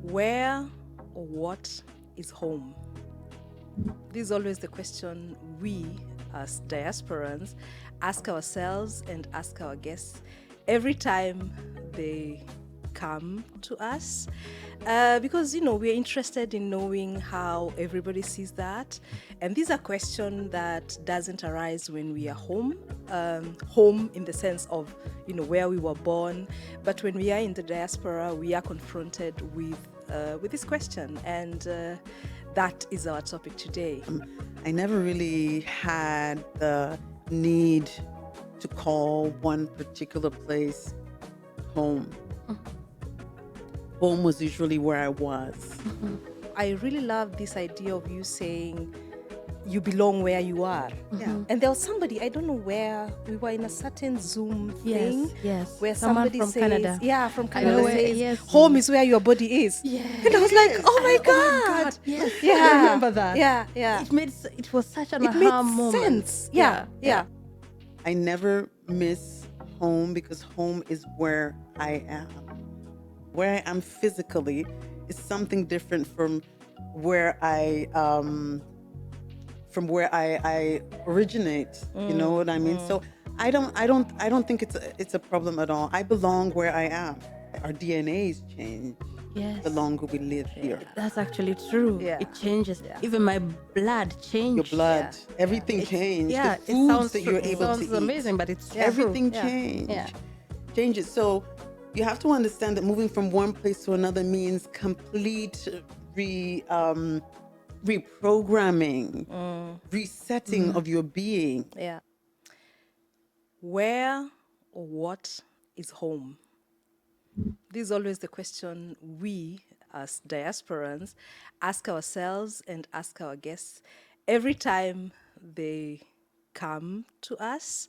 Where or what is home? This is always the question we, as diasporans, ask ourselves and ask our guests every time they come to us. Because, we're interested in knowing how everybody sees that. And these are questions that doesn't arise when we are home. Home in the sense of, where we were born. But when we are in the diaspora, we are confronted with this question. And that is our topic today. I never really had the need to call one particular place home. Home was usually where I was. I really love this idea of you saying you belong where you are. Yeah. And there was somebody, I don't know where, we were in a certain Zoom thing. Yes. Where Someone somebody from says, Canada. yeah, from know Canada where- says, yes. home is where your body is. Yeah. And I was like, oh my God. Yes. Yeah. I remember that. Yeah. It was such an It made aha moment. sense. Yeah. I never miss home because home is where I am. Where I am physically is something different from where I originate. You know what I mean? So I don't think it's a problem at all. I belong where I am. Our DNAs change Yes. the longer we live here. That's actually true. Yeah. It changes. Even my blood changed. Your blood, everything It's- changed. Yeah, The foods that you're it able to sounds eat. amazing, but it's true. Everything Yeah. changed. Yeah. Changes. So you have to understand that moving from one place to another means complete reprogramming, resetting of your being. Yeah. Where or what is home? This is always the question we, as diasporans, ask ourselves and ask our guests every time they come to us.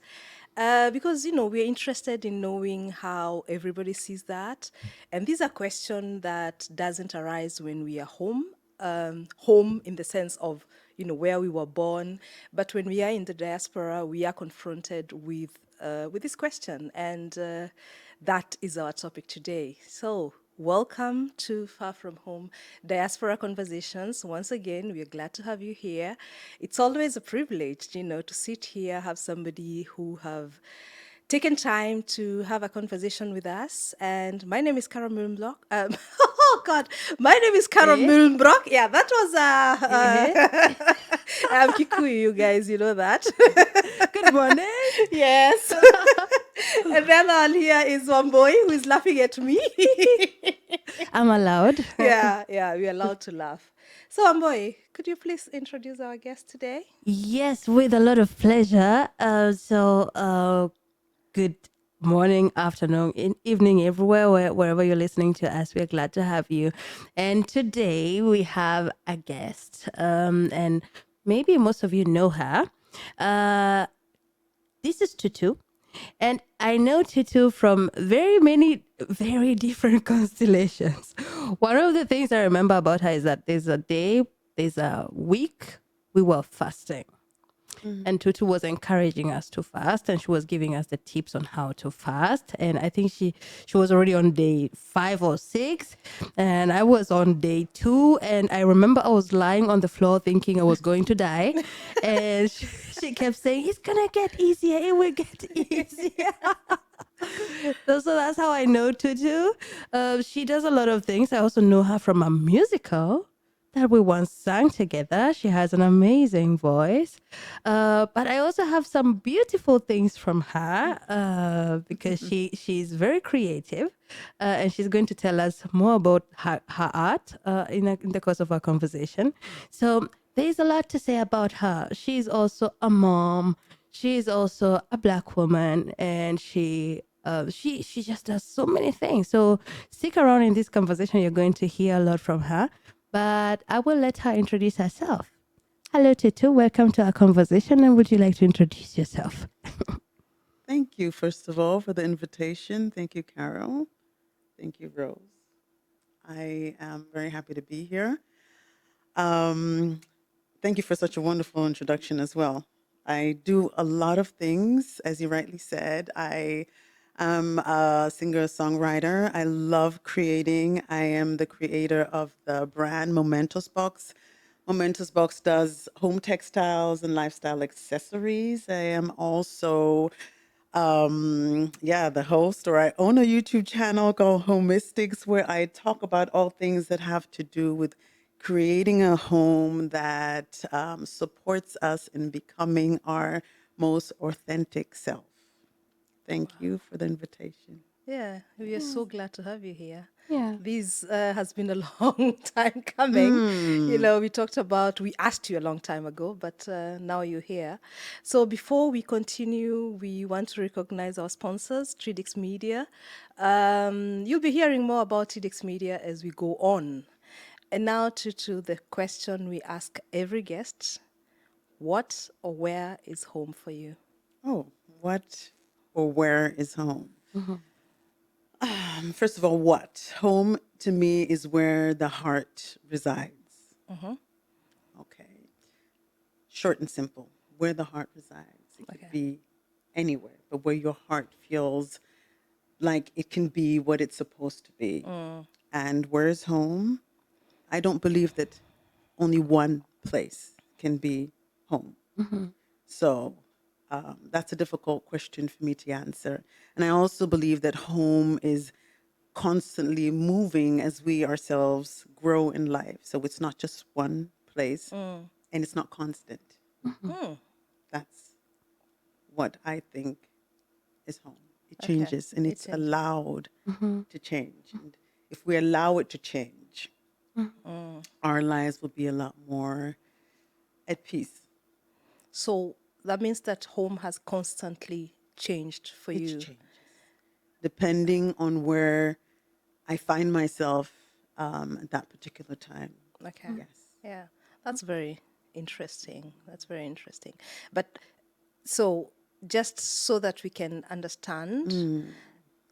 Because, we're interested in knowing how everybody sees that. And these are questions that doesn't arise when we are home. Home in the sense of, where we were born. But when we are in the diaspora, we are confronted with this question. And that is our topic today. So, welcome to Far From Home Diaspora Conversations. Once again, we're glad to have you here. It's always a privilege, to sit here, have somebody who have taken time to have a conversation with us. And my name is Carol Mullenbrock. Oh God, my name is Carol Mullenbrock. Yeah, that was I'm Kikuyu, you guys, you know that. Good morning. Yes. And then on here is one boy who is laughing at me. I'm allowed. Yeah, we're allowed to laugh. So, Amboy, could you please introduce our guest today? Yes, with a lot of pleasure. Good morning, afternoon, evening, everywhere, wherever you're listening to us. We're glad to have you. And today we have a guest, and maybe most of you know her. This is Tutu. And I know Tutu from very many, very different constellations. One of the things I remember about her is that there's a week we were fasting. And Tutu was encouraging us to fast, and she was giving us the tips on how to fast. And I think she was already on day 5 or 6, and I was on day 2. And I remember I was lying on the floor thinking I was going to die, and she kept saying, "It's gonna get easier. It will get easier." So that's how I know Tutu. She does a lot of things. I also know her from a musical that we once sang together. She has an amazing voice. But I also have some beautiful things from her because she's very creative. And she's going to tell us more about her art in the course of our conversation. So there's a lot to say about her. She's also a mom. She's also a Black woman, and she just does so many things. So stick around in this conversation. You're going to hear a lot from her. But I will let her introduce herself. Hello, Tutu. Welcome to our conversation. And would you like to introduce yourself? Thank you, first of all, for the invitation. Thank you, Carol. Thank you, Rose. I am very happy to be here. Thank you for such a wonderful introduction as well. I do a lot of things, as you rightly said. I I'm a singer-songwriter. I love creating. I am the creator of the brand Momentos Box. Momentos Box does home textiles and lifestyle accessories. I am also, the host, or I own a YouTube channel called Homistics, where I talk about all things that have to do with creating a home that supports us in becoming our most authentic self. Thank you for the invitation. Yeah, we are Yeah. so glad to have you here. Yeah. This has been a long time coming. You Mm. know, we asked you a long time ago, but now you're here. So before we continue, we want to recognize our sponsors, Tridix Media. You'll be hearing more about Tridix Media as we go on. And now to the question we ask every guest: what or where is home for you? Oh, what or where is home? Mhm. First of all, what? Home to me is where the heart resides. Hmm. Okay. Short and simple. Where the heart resides. It could Okay. be anywhere, but where your heart feels like it can be what it's supposed to be. Mm, And where's home? I don't believe that only one place can be home. Mhm. So that's a difficult question for me to answer. And I also believe that home is constantly moving as we ourselves grow in life. So it's not just one place mm, and it's not constant. Mhm. mm. That's what I think is home. It Okay. changes and It it's changes. allowed Mhm. to change. And if we allow it to change, Mhm. Mm. our lives will be a lot more at peace. So that means that home has constantly changed for It you. changes depending on where I find myself at that particular time. Okay. Yes. Yeah. That's very interesting. That's very interesting. But so just so that we can understand, Mm.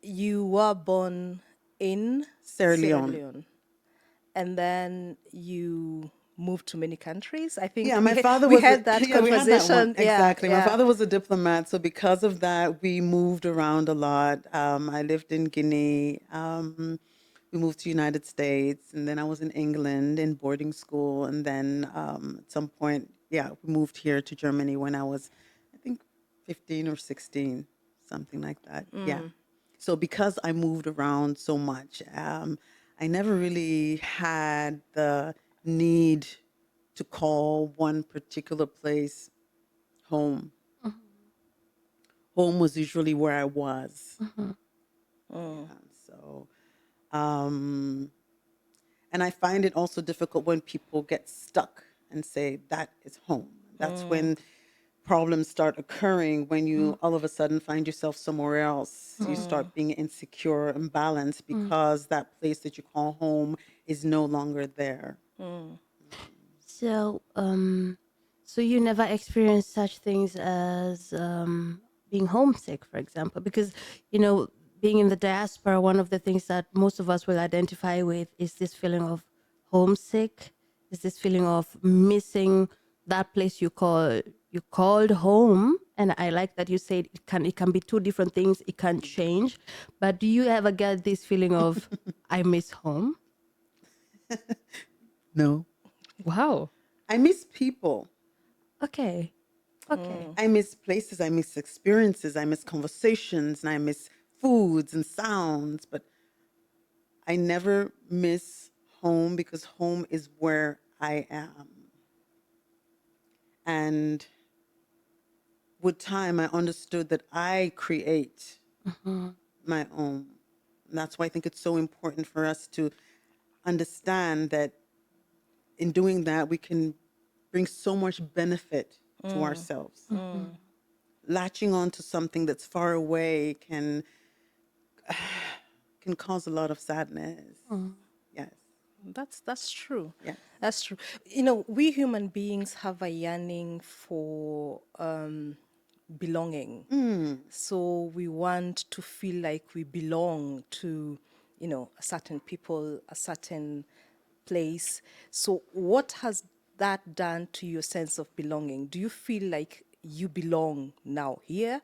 you were born in Sierra Sierra Leone. Leone and then you moved to many countries. I think Yeah, my father we was had that yeah, we had that one. conversation. Yeah, Exactly. My yeah. father was a diplomat, so because of that, we moved around a lot. I lived in Guinea. We moved to United States, and then I was in England in boarding school, and then at some point, yeah, we moved here to Germany when I was, I think, 15 or 16, something like that. Yeah. So because I moved around so much, I never really had the need to call one particular place home. Home was usually where I was. Mhm. Mm, Yeah. So, um, and I find it also difficult when people get stuck and say that is home. That's mm, when problems start occurring when you Mhm. all of a sudden find yourself somewhere else. You mm. start being insecure and balanced Mhm. because that place that you call home is no longer there. Mm. So, so you never experienced such things as being homesick, for example, because you know, being in the diaspora, one of the things that most of us will identify with is this feeling of homesick, is this feeling of missing that place you called home. And I like that you said it can be two different things. It can change, but do you ever get this feeling of I miss home? No. Wow. I miss people. Okay. Okay. I miss places, I miss experiences, I miss conversations, and I miss foods and sounds, but I never miss home because home is where I am. And with time, I understood that I create Mhm. my own. And that's why I think it's so important for us to understand that in doing that, we can bring so much benefit to ourselves. Mhm. Latching on to something that's far away can cause a lot of sadness. Mm. Yes, That's true. yes. That's true. You know, we human beings have a yearning for belonging. Mm. So we want to feel like we belong to, you know, a certain people, a certain place. So what has that done to your sense of belonging? Do you feel like you belong now here?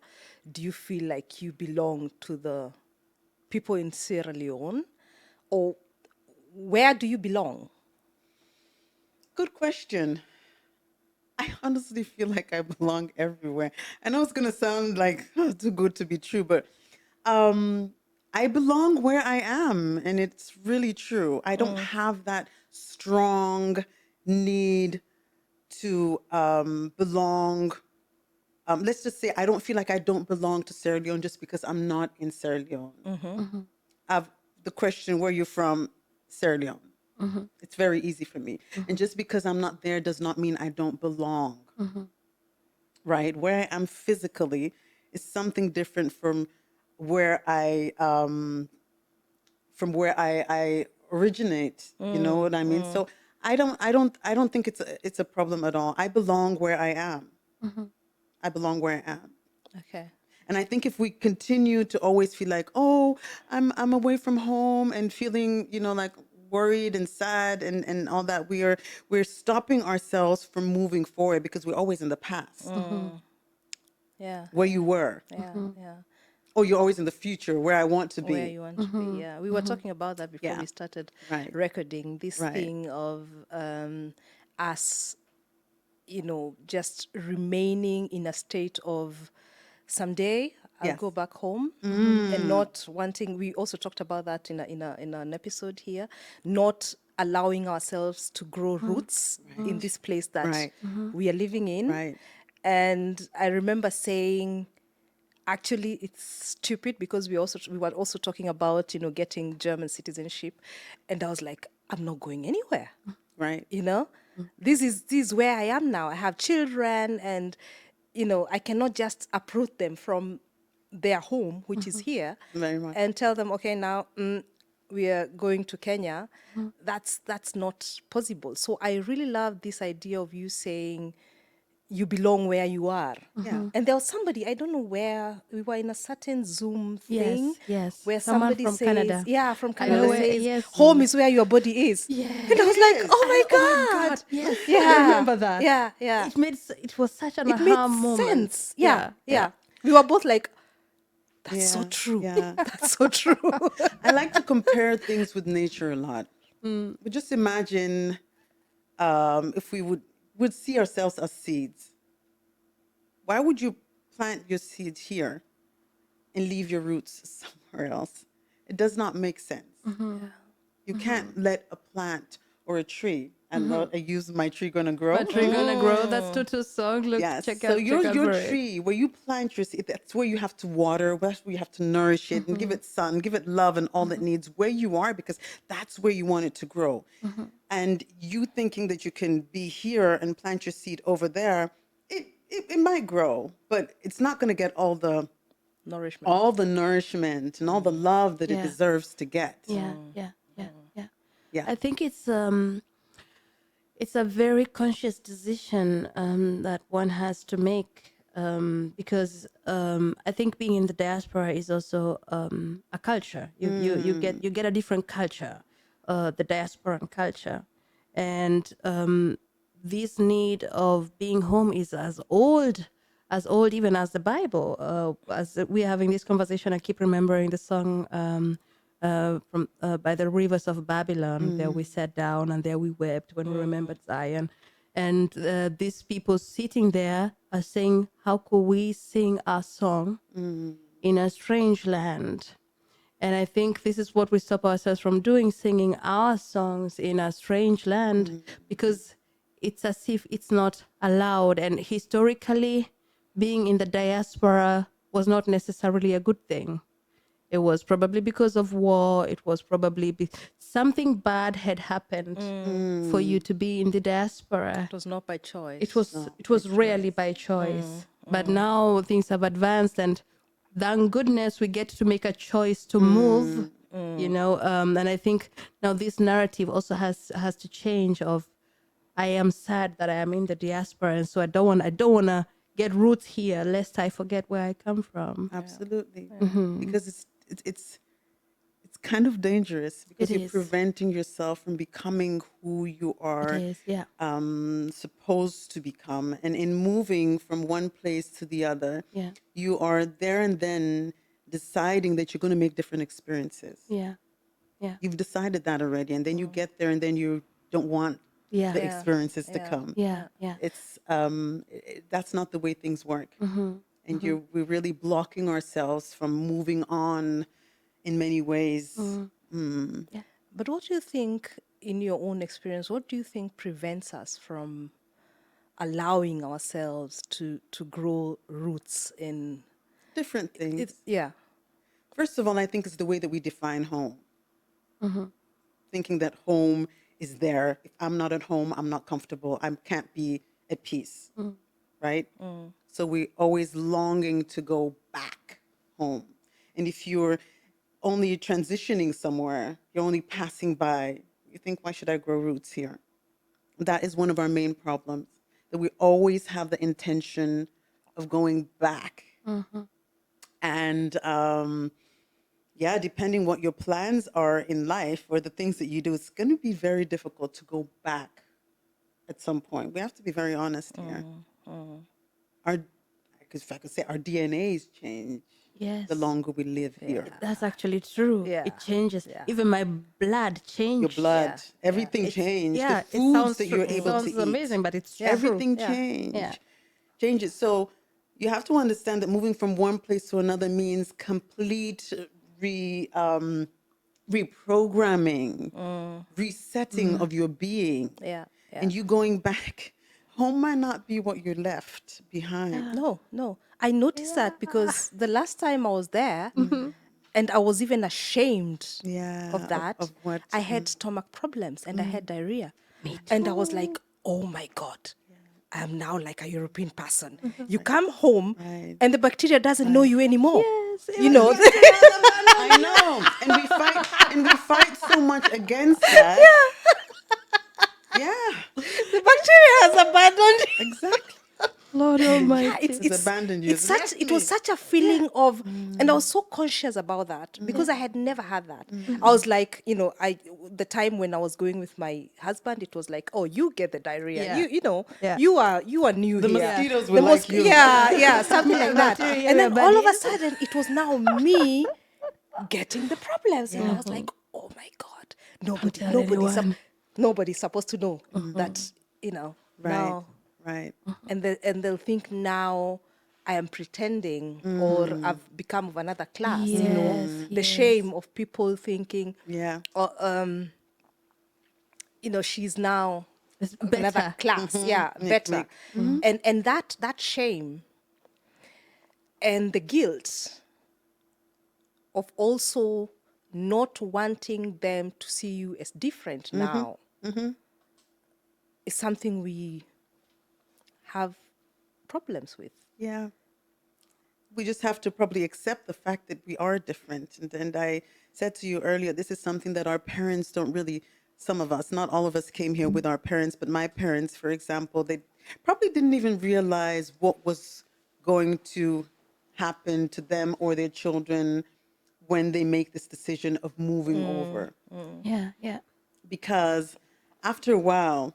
Do you feel like you belong to the people in Sierra Leone? Or where do you belong? Good question. I honestly feel like I belong everywhere. I know it's gonna sound like too good to be true, but um, I belong where I am, and it's really true. I don't have that strong need to belong. Let's just say I don't feel like I don't belong to Sierra Leone just because I'm not in Sierra Leone. I've, the question, where you from? Sierra Leone. It's very easy for me. And just because I'm not there does not mean I don't belong, right? Where I am physically is something different where I I originate. You know what I mean? So I don't think it's a problem at all. I belong where I am. I belong where I am. Okay. And I think if we continue to always feel like, oh, I'm away from home and feeling, like worried and sad and all that, we're stopping ourselves from moving forward because we're always in the past Yeah. where Yeah. you were, Yeah. Yeah. or you're always in the future where I want to Where be. you want to be. Yeah. We were talking about that before Yeah. we started Right. recording. This Right. thing of us, just remaining in a state of someday I'll Yes. go back home and not wanting. We also talked about that in an episode here, not allowing ourselves to grow roots in this place that Right. we are living in. Right. And I remember saying, actually, it's stupid because we were also talking about getting German citizenship, and I was like, I'm not going anywhere. Right. you know this is where I am now. I have children, and I cannot just uproot them from their home, which is here, Very much. and tell them, okay, now we are going to Kenya. That's not possible. So I really love this idea of you saying you belong where you are. Yeah. And there was somebody, I don't know where, we were in a certain Zoom thing Yes, yes. where Someone somebody from says, Canada. yeah, from I know Canada where, says, yes. home is where your body is. Yes. And I was like, Yes. oh my Oh my God. God. Yes. I Yeah. remember that. Yeah. Yeah. It was such an It made aha moment. sense. Yeah. Yeah. Yeah. We were both like, that's so Yeah. true. Yeah. That's so true. I like to compare things with nature a lot. But just imagine if we would see ourselves as seeds. Why would you plant your seeds here and leave your roots somewhere else? It does not make sense. You can't let a plant or a tree, and I use my tree gonna grow. But we're gonna grow. That's Tutu's song. Look, Yes. check So out your for it. tree, where you plant your seed, that's where you have to water, that's where you have to nourish it and give it sun, give it love and all it needs where you are, because that's where you want it to grow. And you thinking that you can be here and plant your seed over there, it might grow, but it's not going to get Nourishment. all the nourishment and all the love that it Yeah. deserves to get. Yeah, yeah, yeah, yeah. Yeah. I think it's a very conscious decision that one has to make because I think being in the diaspora is also a culture. You get a different culture, the diasporan culture, and this need of being home is as old even as the Bible. As we're having this conversation, I keep remembering the song from by the rivers of Babylon. There we sat down and there we wept when we remembered Zion. And these people sitting there are saying, how could we sing our song in a strange land? And I think this is what we stop ourselves from doing, singing our songs in a strange land, because it's as if it's not allowed. And historically, being in the diaspora was not necessarily a good thing. It was probably because of war. It was probably something bad had happened for you to be in the diaspora. It was not by choice. It was rarely by choice. But now things have advanced, and thank goodness we get to make a choice to move. And I think now this narrative also has to change. Of I am sad that I am in the diaspora, and so I don't want to get roots here lest I forget where I come from. Absolutely. Because it's kind of dangerous because It you're is. preventing yourself from becoming who you It are is. Yeah. supposed to become. And in moving from one place to the other, Yeah. you are there and then deciding that you're going to make different experiences. Yeah. Yeah. You've decided that already. And then you get there and then you don't want Yeah. the Yeah. experiences to Yeah. come. Yeah. Yeah. It's that's not the way things work. And we're really blocking ourselves from moving on in many ways. Yeah. But what do you think, in your own experience, what do you think prevents us from allowing ourselves to grow roots in Different it? things. Yeah. First of all, I think it's the way that we define home. Thinking that home is there. If I'm not at home, I'm not comfortable. I can't be at peace, right? So we're always longing to go back home. And if you're only transitioning somewhere, you're only passing by, you think, why should I grow roots here? That is one of our main problems, that we always have the intention of going back. And yeah, depending what your plans are in life or the things that you do, it's going to be very difficult to go back at some point. We have to be very honest here. Our, because if I could say, our DNAs change Yes. the longer we live here. That's actually true. Yeah. It changes. Yeah. Even my blood changed. Your blood, Yeah. everything It's, changed. yeah, The foods that true. you're It able to sounds eat, amazing, but it's true. everything Yeah. changed. Changes. So you have to understand that moving from one place to another means complete reprogramming, resetting of your being. Yeah. Yeah. And you going back home might not be what you left behind. No, no. I noticed that because the last time I was there, and I was even ashamed Yeah, of that, of what, I had stomach problems and I had diarrhea. And I was like, oh my God, I am now like a European person. You come home Right. and the bacteria doesn't know you anymore. Yes, You know, I know. And we fight so much against that. Yeah, the bacteria has abandoned you. exactly. Lord Yeah, Almighty. It's abandoned you. it's such it was such a feeling of, and I was so conscious about that because I had never had that. I was like, the time when I was going with my husband, it was like, oh, you get the diarrhea. Yeah. Yeah. You are new The here. mosquitoes The were like you. yeah, something like that. Bacteria, And then yeah, all of a buddies. sudden, it was now me getting the problems, and I was like, oh my God, tell anyone. nobody's supposed to know that Right, now. right. And they'll think now I am pretending or I've become of another class. Yes, The yes. shame of people thinking, Yeah. oh, she's now It's of another better. class. Yeah, better. And that shame and the guilt of also not wanting them to see you as different now is something we have problems with. Yeah. We just have to probably accept the fact that we are different. And I said to you earlier, this is something that our parents don't really, some of us, not all of us came here with our parents, but my parents, for example, they probably didn't even realize what was going to happen to them or their children when they make this decision of moving over. Yeah, yeah. Because after a while,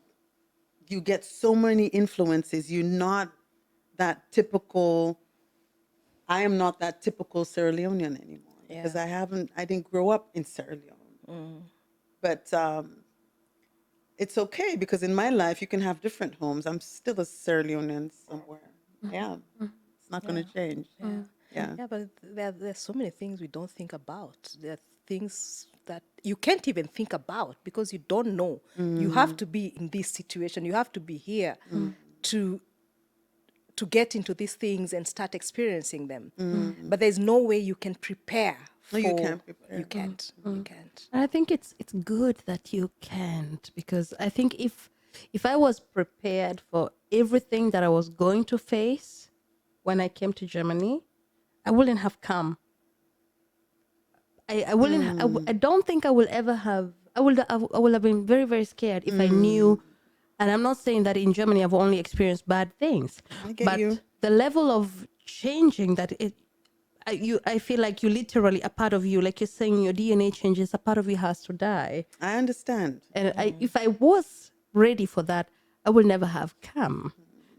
you get so many influences. You're not that typical. I am not that typical Sierra Leonean anymore because Yeah. I didn't grow up in Sierra Leone. But it's okay because in my life, you can have different homes. I'm still a Sierra Leonean somewhere. Yeah. It's not going to change. Yeah. Yeah, but there's so many things we don't think about. There are things that you can't even think about because you don't know. You have to be in this situation. You have to be here to get into these things and start experiencing them. But there's no way you can prepare for. No, you can't prepare. You can't. You can't. And I think it's good that you can't, because I think if I was prepared for everything that I was going to face when I came to Germany, I wouldn't have come. I wouldn't. I don't think I will ever have. I would have been very, very scared if I knew. And I'm not saying that in Germany I've only experienced bad things, I get but you. the level of changing that I feel like you literally, a part of you, like you're saying, your DNA changes, a part of you has to die. I understand. And if I was ready for that, I will never have come.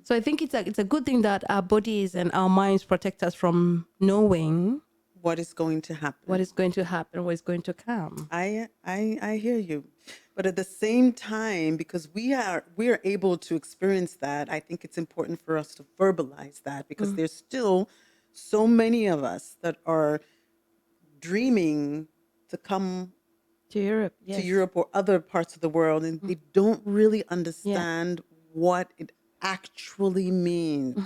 So I think it's a good thing that our bodies and our minds protect us from knowing What is going to happen? what is going to happen, what is going to come. I hear you, but at the same time, because we are able to experience that, I think it's important for us to verbalize that, because there's still so many of us that are dreaming to come To Europe, to yes. Europe or other parts of the world, and they don't really understand what it actually means.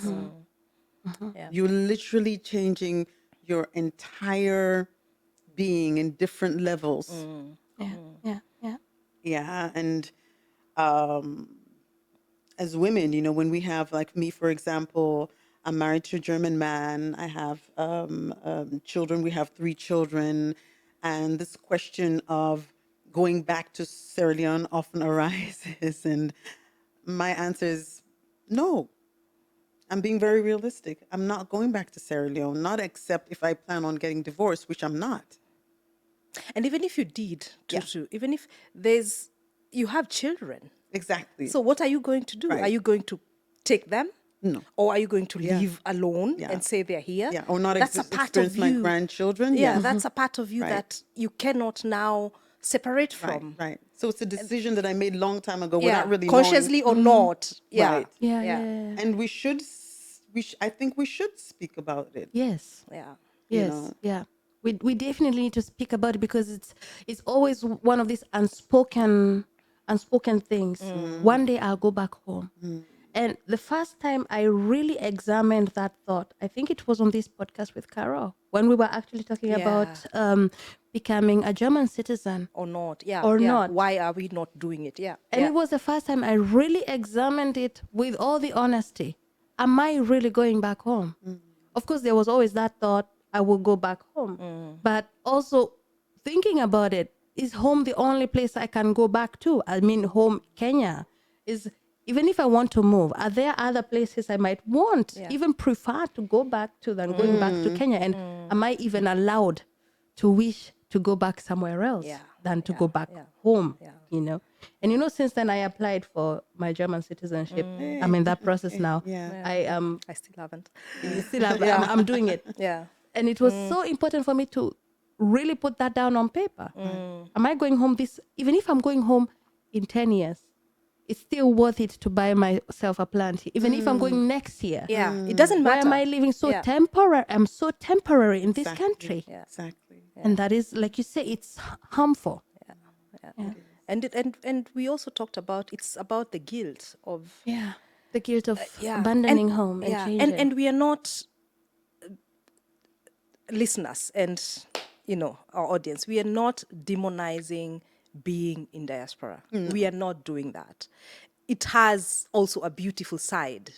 Yeah. You're literally changing your entire being in different levels. Yeah, yeah, yeah. Yeah. And as women, when we have, like me, for example, I'm married to a German man. I have children. We have 3 children. And this question of going back to Sierra Leone often arises. And my answer is no. I'm being very realistic. I'm not going back to Sierra Leone, not except if I plan on getting divorced, which I'm not. And even if you did, Yeah. Tutu, even if you have children, Exactly. so what are you going to do? Are Right. you going to take them? No. Or are you going to Yeah. live alone Yeah. and say they're here? Yeah. Or not That's a part experience of my you. grandchildren. Yeah, Yes. that's a part of you Right. that you cannot now separate Right. from. Right. So it's a decision that I made long time ago Yeah, without really consciously knowing. or not. Yeah. Right. Yeah, yeah. And we should, I think we should speak about it. Yes. Yeah. Yes, know. yeah. We definitely need to speak about it because it's always one of these unspoken things. One day I'll go back home. And the first time I really examined that thought, I think it was on this podcast with Carol when we were actually talking about becoming a German citizen Or not. Yeah. or yeah. not. Why are we not doing it? Yeah. And yeah. it was the first time I really examined it with all the honesty. Am I really going back home? Of course, there was always that thought, I will go back home. But also thinking about it, is home the only place I can go back to? I mean, home, Kenya, is, even if I want to move, are there other places I might want, even prefer to go back to than going back to Kenya? And am I even allowed to wish to go back somewhere else than to go back home? And since then I applied for my German citizenship. I'm in that process now. I still haven't. I'm doing it. Yeah. And it was so important for me to really put that down on paper. Am I going home even if I'm going home in 10 years, it's still worth it to buy myself a plant here. Even if I'm going next year. Yeah. It doesn't Why matter. am I living so temporary? I'm so temporary in this country. Yeah. Exactly. And that is, like you say, it's harmful. Yeah. And we also talked about, it's about the guilt of The guilt of abandoning home and changing. and we are not listeners and our audience, we are not demonizing being in diaspora. We are not doing that. It has also a beautiful side.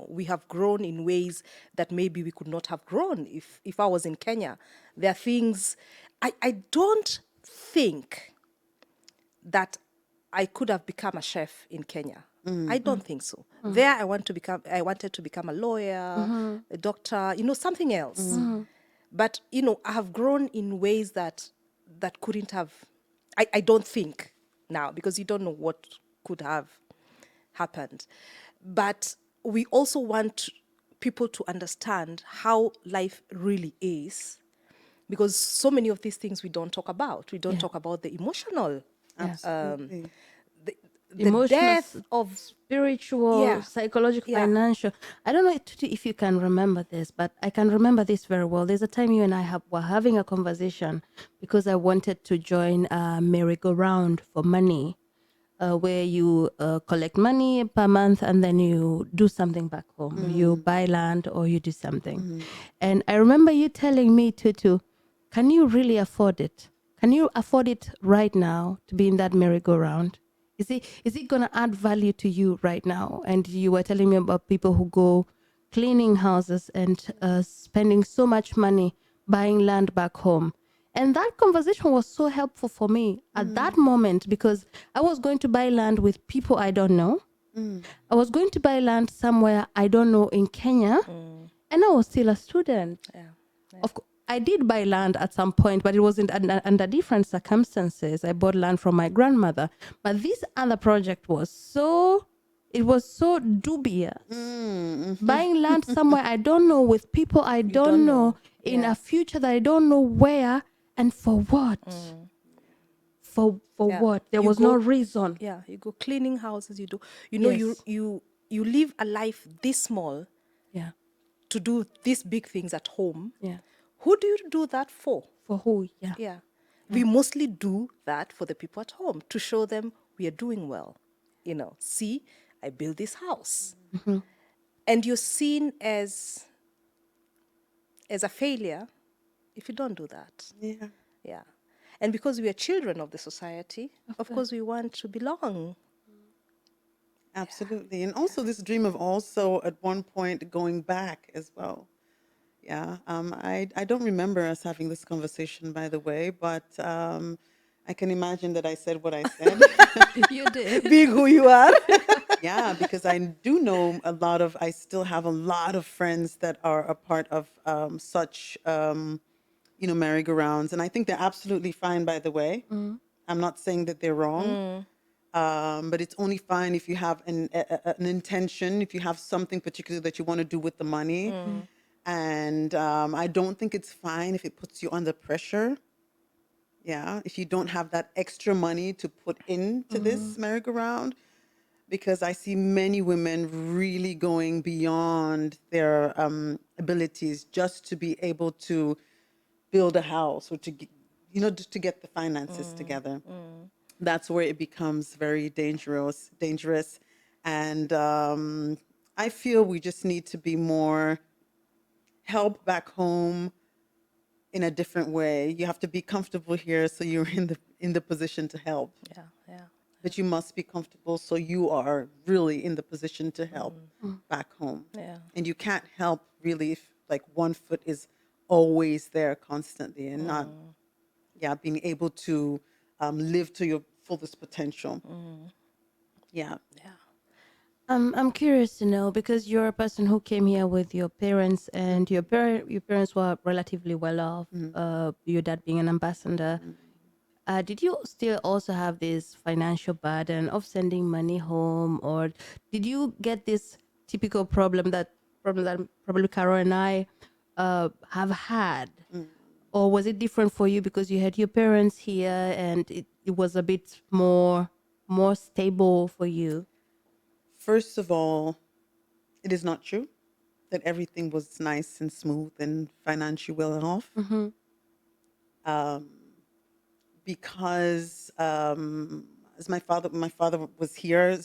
We have grown in ways that maybe we could not have grown if I was in Kenya. There are things I don't think that I could have become a chef in Kenya. I don't think so. There I wanted to become a lawyer, a doctor, something else. But I have grown in ways that couldn't have, I don't think now, because you don't know what could have happened. But we also want people to understand how life really is, because so many of these things we don't talk about. We don't talk about the emotional, Absolutely. the Emotional, death of spiritual, psychological, financial. I don't know if you can remember this, but I can remember this very well. There's a time you and I were having a conversation because I wanted to join a merry-go-round for money, where you collect money per month and then you do something back home. You buy land or you do something. And I remember you telling me, Tutu, can you really afford it? Can you afford it right now to be in that merry-go-round? Is it going to add value to you right now? And you were telling me about people who go cleaning houses and spending so much money buying land back home. And that conversation was so helpful for me at that moment, because I was going to buy land with people I don't know. I was going to buy land somewhere I don't know in Kenya. And I was still a student. I did buy land at some point, but it wasn't under different circumstances. I bought land from my grandmother. But this other project was so dubious. Buying land somewhere I don't know, with people I You don't don't know, know. in Yeah. a future that I don't know where, and for what? For Yeah. what? There You was no go, reason. yeah, you go cleaning houses, you do, Yes. you live a life this small Yeah. to do these big things at home. Yeah. Who do you do that for? For who? Yeah. Yeah. We mostly do that for the people at home to show them we are doing well. See, I built this house. And you're seen as a failure if you don't do that. Yeah. Yeah. And because we are children of the society, of course we want to belong. Absolutely. And also this dream of also at one point going back as well. Yeah. I don't remember us having this conversation, by the way, but I can imagine that I said what I said. You did. Being who you are. Yeah, because I do know I still have a lot of friends that are a part of such, merry-go-rounds. And I think they're absolutely fine, by the way. I'm not saying that they're wrong. But it's only fine if you have an intention, if you have something particular that you want to do with the money. And I don't think it's fine if it puts you under pressure. Yeah, if you don't have that extra money to put into this merry-go-round, because I see many women really going beyond their abilities just to be able to build a house or just to get the finances together. That's where it becomes very dangerous. And I feel we just need to be more help back home in a different way. You have to be comfortable here so you're in the position to help. Yeah, yeah. But you must be comfortable so you are really in the position to help back home. Yeah. And you can't help really if like one foot is always there constantly and not being able to live to your fullest potential. Yeah. Yeah. I'm curious to know, because you're a person who came here with your parents, and your parents were relatively well off. Your dad being an ambassador. Did you still also have this financial burden of sending money home, or did you get this typical problem that probably Carol and I have had? Or was it different for you because you had your parents here and it was a bit more stable for you? First of all, it is not true that everything was nice and smooth and financially well off. Because as my father was here,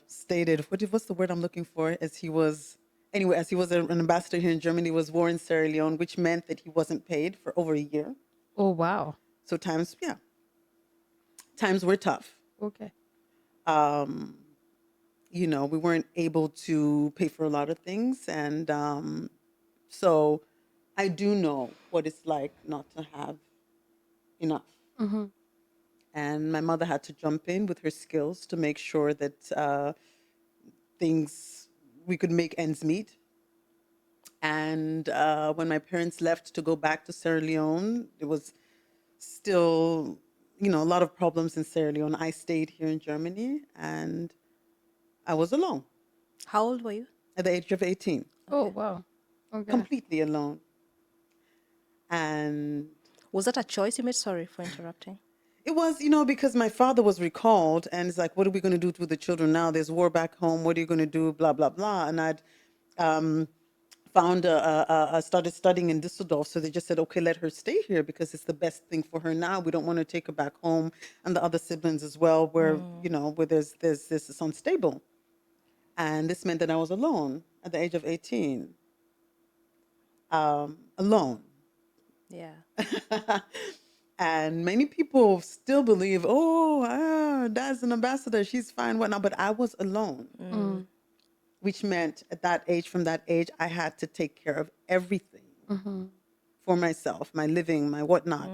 stated, what's the word I'm looking for? As he was an ambassador here in Germany, was war in Sierra Leone, which meant that he wasn't paid for over a year. Oh wow. So times were tough. Okay. We weren't able to pay for a lot of things. And so I do know what it's like not to have enough. And my mother had to jump in with her skills to make sure that we could make ends meet. And when my parents left to go back to Sierra Leone, there was still, a lot of problems in Sierra Leone. I stayed here in Germany and I was alone How old were you? at the age of 18, Oh wow. Okay. completely alone. And Was that a choice you made? Sorry for interrupting. it was, because my father was recalled and it's like, what are we going to do to the children now? There's war back home. What are you going to do? Blah, blah, blah. And I'd started studying in Düsseldorf. So they just said, okay, let her stay here because it's the best thing for her now. We don't want to take her back home, and the other siblings as well, where there's this is unstable. And this meant that I was alone at the age of 18, alone. Yeah. And many people still believe, dad's an ambassador, she's fine, whatnot. But I was alone, which meant from that age, I had to take care of everything for myself, my living, my whatnot.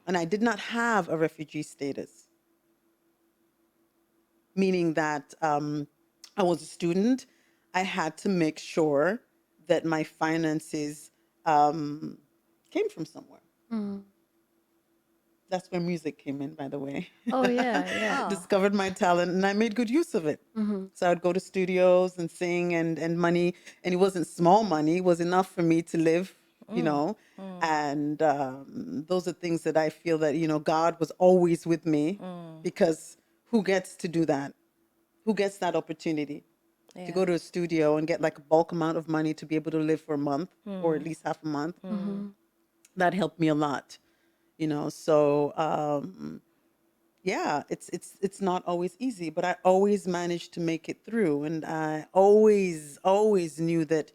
And I did not have a refugee status, meaning that I was a student. I had to make sure that my finances came from somewhere. That's where music came in, by the way. Oh yeah, yeah. Discovered my talent and I made good use of it. So I'd go to studios and sing and money, and it wasn't small money, it was enough for me to live, you know. And those are things that I feel that, you know, God was always with me, because who gets to do that? Who gets that opportunity to go to a studio and get like a bulk amount of money to be able to live for a month or at least half a month? That helped me a lot, you know. So yeah, it's not always easy, but I always managed to make it through, and I always knew that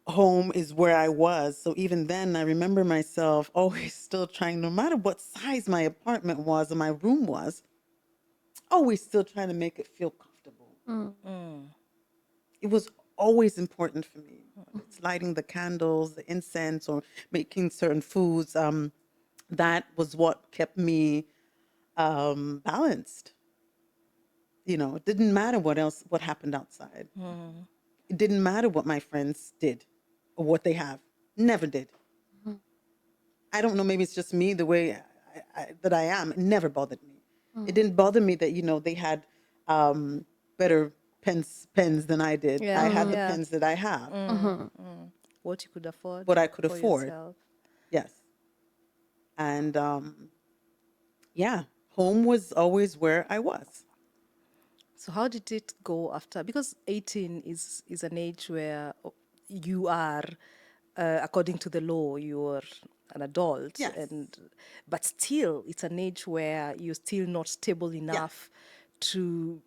home is where I was. So even then, I remember myself always still trying, no matter what size my apartment was or my room was, always still trying to make it feel comfortable. It was always important for me. It's lighting the candles, the incense, or making certain foods. That was what kept me balanced. You know, it didn't matter what happened outside. It didn't matter what my friends did or what they have. Never did. I don't know, maybe it's just me, the way that I am. It never bothered me. It didn't bother me that, you know, they had better pens than I did. Yeah. I had the pens that I have, What you could afford. what I could for afford. yourself. Yes. And yeah, home was always where I was. So how did it go after? Because 18 is an age where you are, according to the law, you're an adult, Yes. but still, it's an age where you're still not stable enough to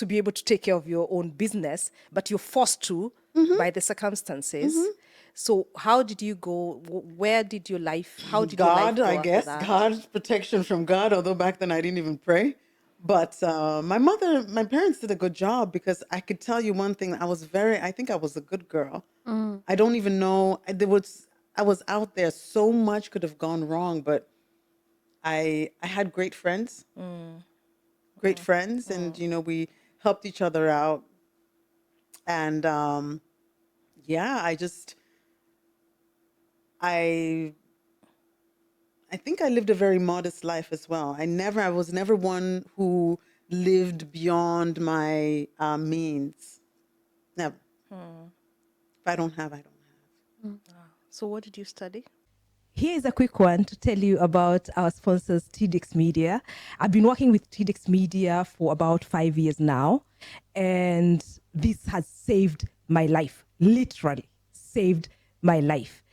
be able to take care of your own business, but you're forced to by the circumstances. So how did you go? Where did your life? How did your life God, go I after guess, that? God's protection from God, although back then I didn't even pray. But my parents did a good job, because I could tell you one thing. I think I was a good girl. I don't even know. I was out there. So much could have gone wrong, but I had great friends, and, you know, we helped each other out. And yeah, I I think I lived a very modest life as well. I was never one who lived beyond my means. Never. If I don't have, I don't have. So what did you study? Here is a quick one to tell you about our sponsors, TDX Media. I've been working with TDX Media for about 5 years now, and this has saved my life, literally saved my life.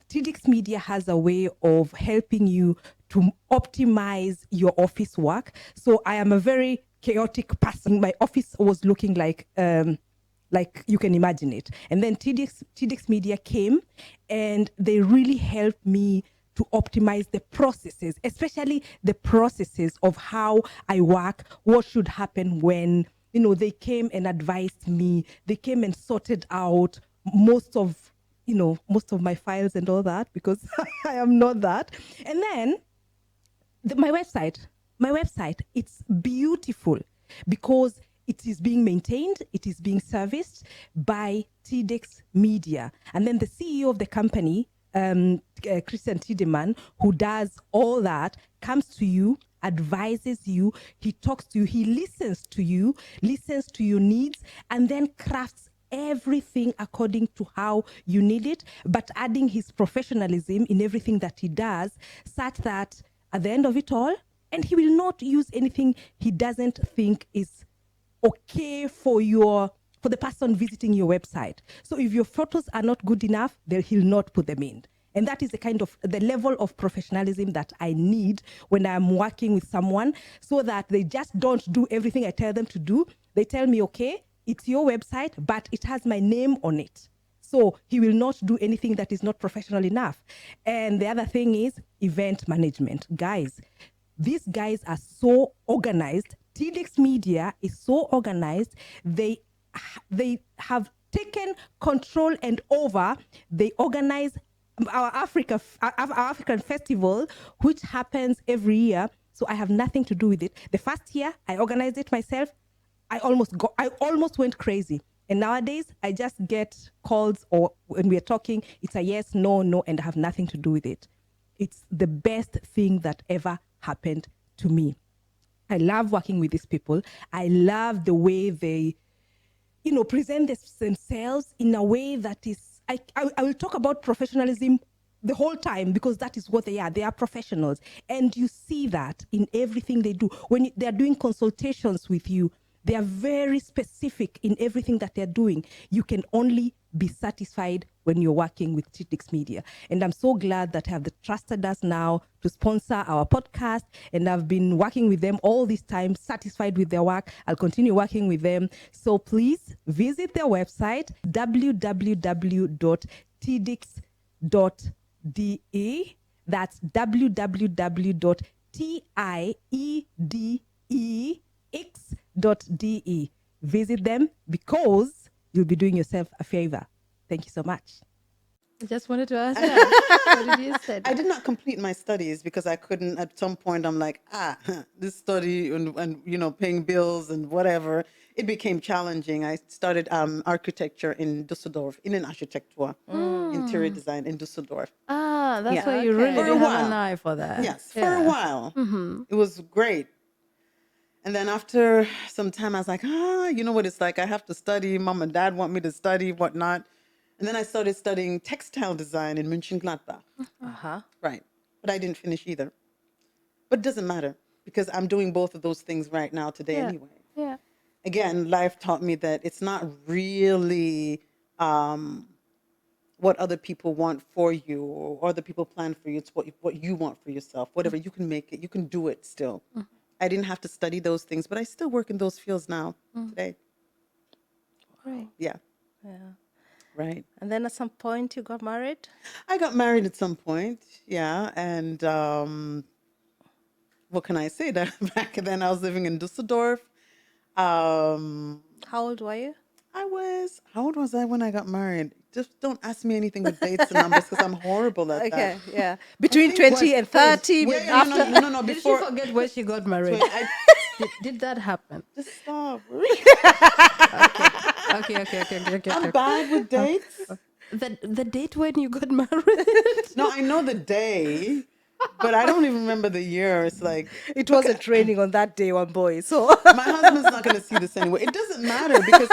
TDX Media has a way of helping you to optimize your office work. So I am a very chaotic person. My office was looking like you can imagine it. And then TDX Media came, and they really helped me to optimize the processes, especially the processes of how I work, what should happen when, you know, they came and advised me. They came and sorted out most of my files and all that, because I am not that. And then my website, it's beautiful because it is being maintained, it is being serviced by TDX Media. And then the CEO of the company, Christian Tiedemann, who does all that, comes to you, advises you, he talks to you, he listens to your needs, and then crafts everything according to how you need it, but adding his professionalism in everything that he does, such that at the end of it all, and he will not use anything he doesn't think is okay for the person visiting your website. So if your photos are not good enough, then he'll not put them in. And that is the level of professionalism that I need when I'm working with someone, so that they just don't do everything I tell them to do. They tell me, okay, it's your website, but it has my name on it. So he will not do anything that is not professional enough. And the other thing is event management. Guys, these guys are so organized. TDX Media is so organized. They have taken control and over. They organize our African festival, which happens every year. So I have nothing to do with it. The first year I organized it myself. I almost went crazy. And nowadays, I just get calls, or when we're talking, it's a yes, no, no, and I have nothing to do with it. It's the best thing that ever happened to me. I love working with these people. I love the way they, present themselves in a way that is, I will talk about professionalism the whole time, because that is what they are. They are professionals. And you see that in everything they do. When they're doing consultations with you, they are very specific in everything that they're doing. You can only be satisfied when you're working with Chitix Media. And I'm so glad that have trusted us now to sponsor our podcast. And I've been working with them all this time, satisfied with their work. I'll continue working with them. So please visit their website, www.tidix.de. That's www.tidexx.de. Visit them because you'll be doing yourself a favor. Thank you so much. I just wanted to ask that. What did you say? I did not complete my studies because I couldn't. At some point, I'm like, this study and paying bills and whatever. It became challenging. I started architecture in Düsseldorf, Innenarchitektur, interior design in Düsseldorf. That's Yeah. why you Okay. really For do a have while. an eye for that. Yes, for a while. It was great. And then after some time, I was like, you know what it's like. I have to study. Mom and dad want me to study, whatnot. And then I started studying textile design in Mönchengladbach. Uh-huh. Right. But I didn't finish either. But it doesn't matter because I'm doing both of those things right now today Yeah. anyway. Yeah. Again, life taught me that it's not really what other people want for you or other people plan for you. It's what you want for yourself. Whatever, you can make it. You can do it still. I didn't have to study those things, but I still work in those fields now today. Right. Yeah. Yeah. Right. And then at some point you got married? I got married at some point. Yeah. And what can I say? That back then I was living in Dusseldorf. Um, How old were you? how old was I when I got married? Just don't ask me anything with dates and numbers because I'm horrible at that. Okay, yeah. Between think 20 what- and 30, Yeah, yeah, after. no, Did before. she forget where she got married? Wait, Did that happen? just stop. Okay. I'm bad with dates. The date when you got married? No, I know the day, but I don't even remember the year. It's like, It look, wasn't raining on that day, one boy. So my husband's not going to see this anyway. It doesn't matter because,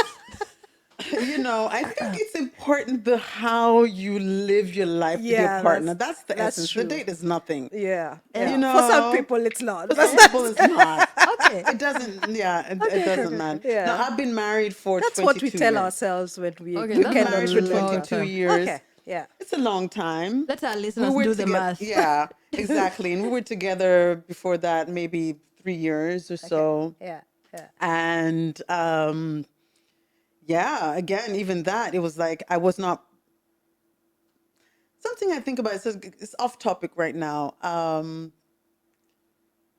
I think it's important how you live your life with your yeah, partner. That's the that's essence. true. The date is nothing. Yeah, And- yeah. You For some know, people, it's not. For some people, it's not. Okay. It doesn't. Yeah, it doesn't matter. Yeah. No, I've been married for. That's 22 what we tell years. ourselves when we Okay, We've that's been a married for long 22 time. years. Okay, yeah. It's a long time. Let our listeners were do the together- math. Yeah, exactly. And we were together before that, maybe 3 years or so. Yeah, yeah. And yeah, again, even that, it was like I was not. Something I think about, it's off topic right now.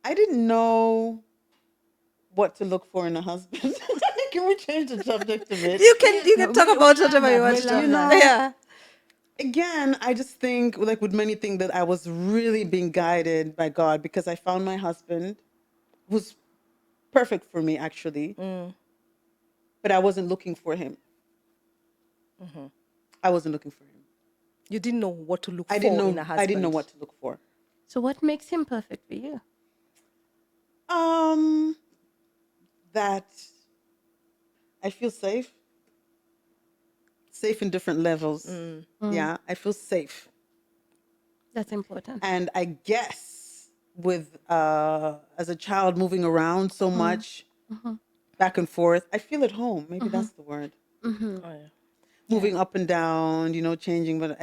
I didn't know what to look for in a husband. Can we change the subject a bit? You can talk about whatever you want we to love talk that. about. Yeah. Again, I just think, like with many things, that I was really being guided by God because I found my husband who's perfect for me, actually. But I wasn't looking for him. I wasn't looking for him. You didn't know what to look I for didn't know. in a husband. I didn't know what to look for. So what makes him perfect for you? That I feel safe. Safe in different levels. Yeah, I feel safe. That's important. And I guess with as a child moving around so much, back and forth, I feel at home. Maybe that's the word. Oh, yeah. Moving up and down, changing. But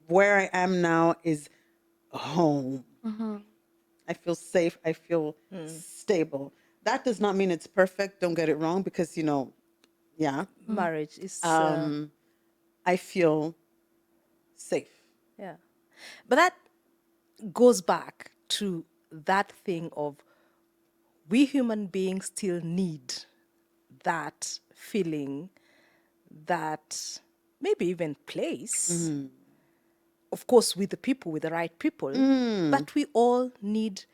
where I am now is home. I feel safe. I feel stable. That does not mean it's perfect. Don't get it wrong, because yeah, Marriage is I feel safe. yeah. But that goes back to that thing of we human beings still need that feeling, that maybe even place. Of course, with the right people, but we all need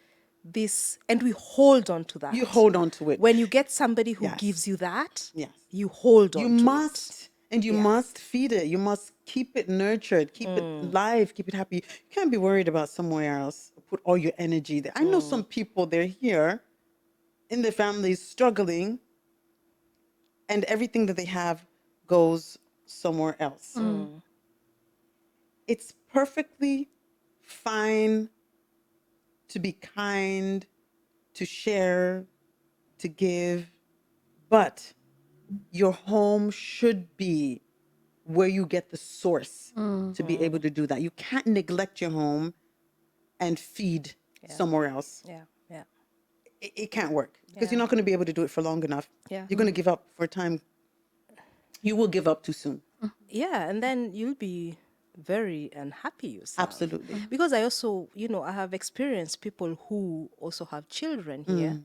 this, and we hold on to that. You hold on to it. When you get somebody who Yes. gives you that, Yes. you hold You on to must, and you Yeah. must feed it. You must keep it nurtured, keep it live, keep it happy. You can't be worried about somewhere else. Put all your energy there. I know some people, they're here in their families struggling, and everything that they have goes somewhere else. It's perfectly fine to be kind, to share, to give, but your home should be where you get the source to be able to do that. You can't neglect your home and feed somewhere else. Yeah. Yeah. It can't work because you're not going to be able to do it for long enough. Yeah. You're going to give up for a time. You will give up too soon. Yeah. And then you'll be very unhappy yourself. Absolutely. Because I also, I have experienced people who also have children here,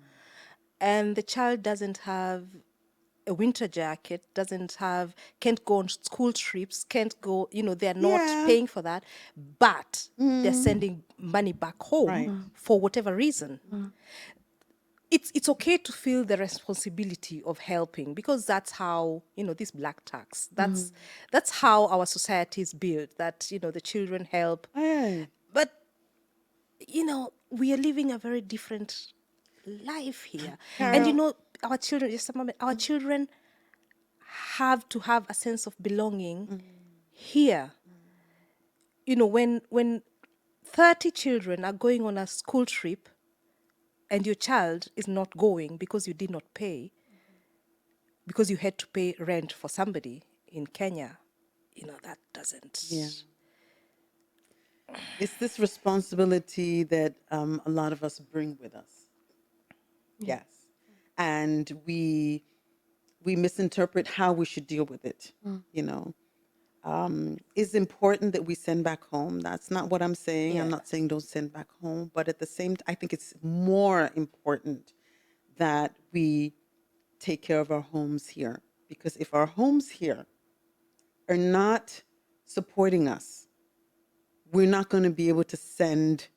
and the child doesn't have a winter jacket, can't go on school trips, can't go, they're not Yeah. paying for that, but they're sending money back home Right. for whatever reason. It's okay to feel the responsibility of helping, because that's how, this black tax, that's how our society is built, that the children help. Hey. But we are living a very different life here. And Carol. our children, just a moment, our children have to have a sense of belonging here. When 30 children are going on a school trip and your child is not going because you did not pay, because you had to pay rent for somebody in Kenya, that doesn't. Yeah. It's this responsibility that a lot of us bring with us. Yes. And we misinterpret how we should deal with it. It's important that we send back home. That's not what I'm saying. I'm not saying don't send back home, but at the same time, I think it's more important that we take care of our homes here, because if our homes here are not supporting us, we're not going to be able to send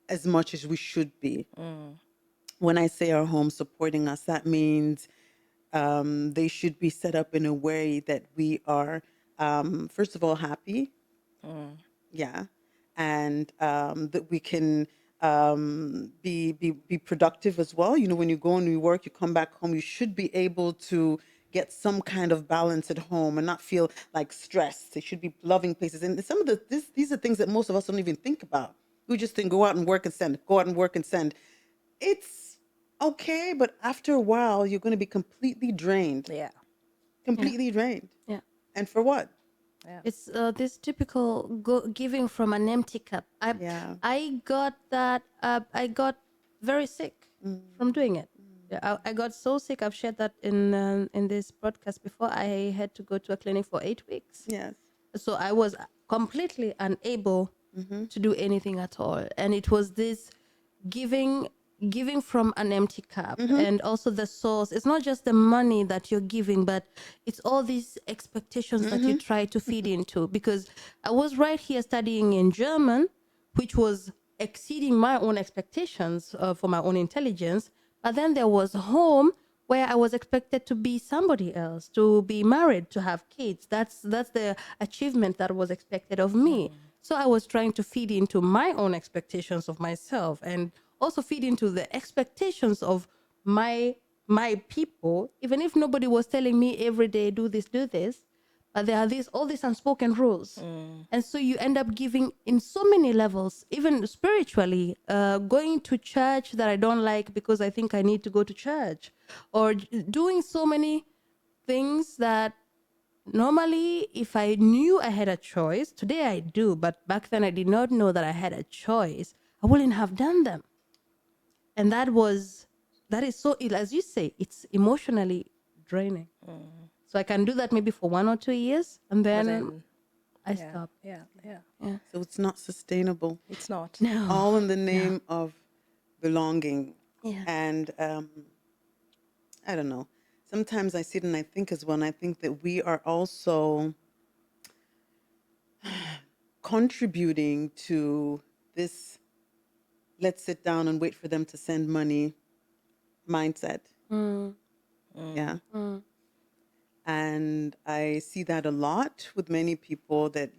as much as we should be. When I say our home supporting us, that means they should be set up in a way that we are, first of all, happy. Yeah. And that we can be productive as well. When you go and you work, you come back home, you should be able to get some kind of balance at home and not feel like stressed. They should be loving places. And some of these are things that most of us don't even think about. We just think, go out and work and send, go out and work and send. It's okay, but after a while, you're going to be completely drained. Yeah. Completely drained. Yeah. And for what? It's this typical giving from an empty cup. I got that. I got very sick from doing it. Yeah, I got so sick. I've shared that in this broadcast before. I had to go to a clinic for 8 weeks. Yes. So I was completely unable to do anything at all. And it was this giving from an empty cup. And also the source, it's not just the money that you're giving, but it's all these expectations that you try to feed into. Because I was right here studying in German, which was exceeding my own expectations for my own intelligence. But then there was home, where I was expected to be somebody else, to be married, to have kids. That's the achievement that was expected of me. So I was trying to feed into my own expectations of myself, and also feed into the expectations of my people, even if nobody was telling me every day, do this, but there are all these unspoken rules. And so you end up giving in so many levels, even spiritually, going to church that I don't like because I think I need to go to church, or doing so many things that normally, if I knew I had a choice, today I do, but back then I did not know that I had a choice, I wouldn't have done them. And that is so ill. As you say, it's emotionally draining. So I can do that maybe for 1 or 2 years, and then I stop. Yeah. So it's not sustainable. It's not. No. All in the name of belonging. Yeah. And I don't know. Sometimes I sit and I think as well, and I think that we are also contributing to this let's sit down and wait for them to send money mindset. Yeah. And I see that a lot with many people that,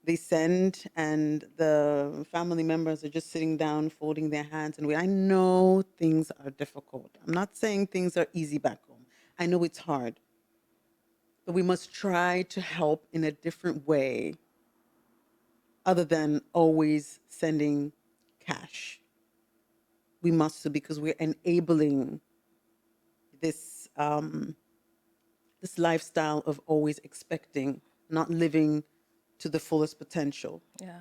they send and the family members are just sitting down, folding their hands and wait. I know things are difficult. I'm not saying things are easy back home. I know it's hard. But we must try to help in a different way other than always sending cash. We must, because we're enabling this this lifestyle of always expecting, not living to the fullest potential. Yeah.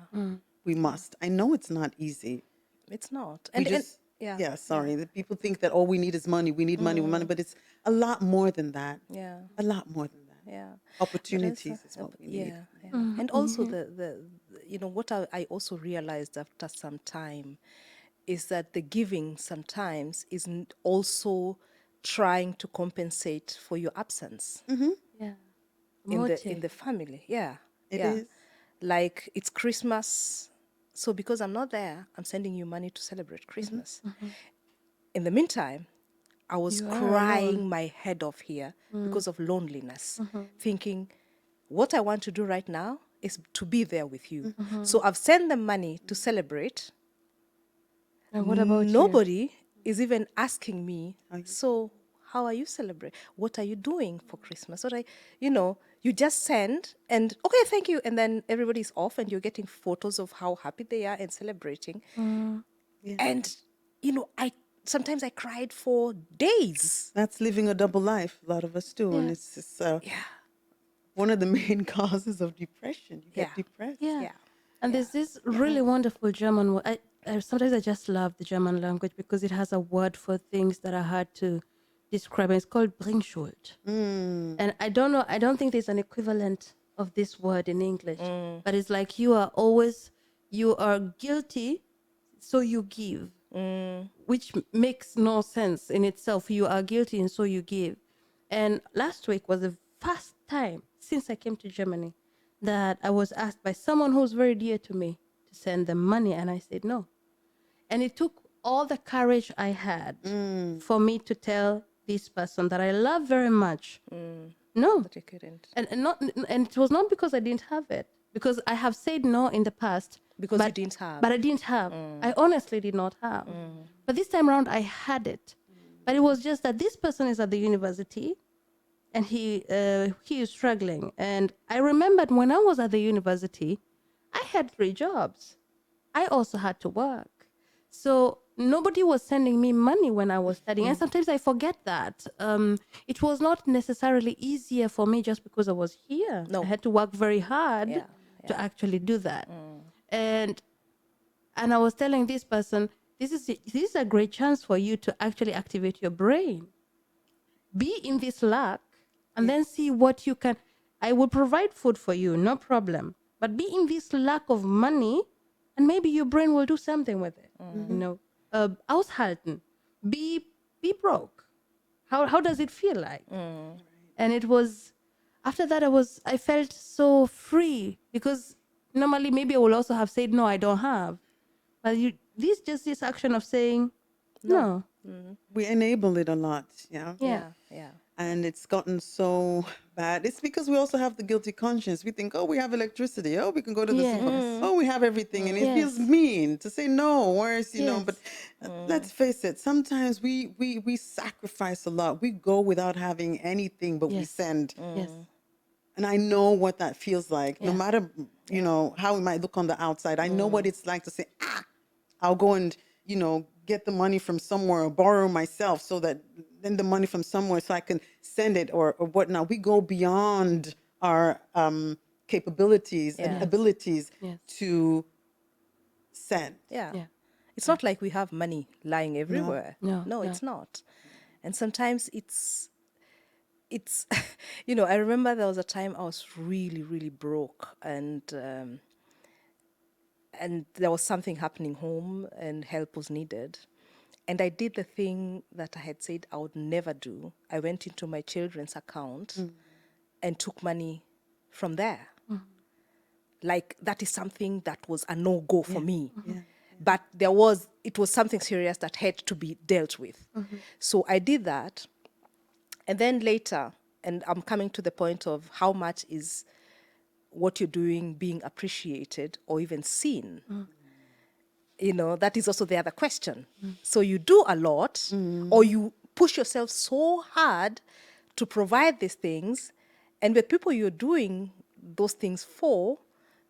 We must. I know it's not easy. It's not. We And just, yeah. yeah, sorry. The people think that all we need is money. We need money, money, but it's a lot more than that. Yeah. A lot more than that. Yeah. Opportunities is what we need. Yeah, yeah. And also what I also realized after some time is that the giving sometimes isn't also trying to compensate for your absence Yeah. in the family. Yeah. It yeah. is. Like it's Christmas, so because I'm not there, I'm sending you money to celebrate Christmas. In the meantime, I was You are crying alone. my head off here because of loneliness, thinking, what I want to do right now is to be there with you. So I've sent them money to celebrate. And what about you? Nobody is even asking me, How you- so how are you celebrating? What are you doing for Christmas? You just send and, okay, thank you. And then everybody's off and you're getting photos of how happy they are and celebrating. Yeah. And, sometimes I cried for days. That's living a double life. A lot of us do. And Yeah. it's just Yeah. one of the main causes of depression. You get Yeah. depressed. Yeah. Yeah. And there's this really wonderful German word. Sometimes I just love the German language because it has a word for things that are hard to describe. And it's called Bringschuld. And I don't know, I don't think there's an equivalent of this word in English. But it's like you are guilty, so you give, which makes no sense in itself. You are guilty and so you give. And last week was the first time since I came to Germany that I was asked by someone who's very dear to me to send them money. And I said no. And it took all the courage I had for me to tell this person that I love very much, no. But you couldn't. And it was not because I didn't have it, because I have said no in the past. Because but, you didn't have. But I didn't have. I honestly did not have. But this time around, I had it. But it was just that this person is at the university and he is struggling. And I remembered when I was at the university, I had 3 jobs. I also had to work. So nobody was sending me money when I was studying. And sometimes I forget that. It was not necessarily easier for me just because I was here. No. I had to work very hard Yeah, to actually do that. And I was telling this person, this is a great chance for you to actually activate your brain. Be in this lack and then see what you can. I will provide food for you, no problem. But be in this lack of money and maybe your brain will do something with it. Aushalten. Be broke. How does it feel like? And it was, after that I felt so free, because normally maybe I will also have said, no, I don't have. But this action of saying, no. We enable it a lot. Yeah. Yeah. Yeah. And it's gotten so bad. It's because we also have the guilty conscience. We think, oh, we have electricity. Oh, we can go to the super. Oh, we have everything. And it feels mean to say no. Whereas, but let's face it, sometimes we sacrifice a lot. We go without having anything, but we Yes. send. Yes. And I know what that feels like. No Yeah. matter, how it might look on the outside. I know what it's like to say, I'll go and, get the money from somewhere or borrow myself so that then the money from somewhere so I can send it or whatnot. We go beyond our capabilities and Yes. abilities Yes. to send. Yeah. Yeah. It's not like we have money lying everywhere. No, No, no. it's not. And sometimes it's I remember there was a time I was really, really broke, and there was something happening home and help was needed. And I did the thing that I had said I would never do. I went into my children's account and took money from there. Like, that is something that was a no-go for me. but it was something serious that had to be dealt with. So I did that. And then later, and I'm coming to the point of how much is what you're doing being appreciated or even seen. That is also the other question. So you do a lot, or you push yourself so hard to provide these things, and the people you're doing those things for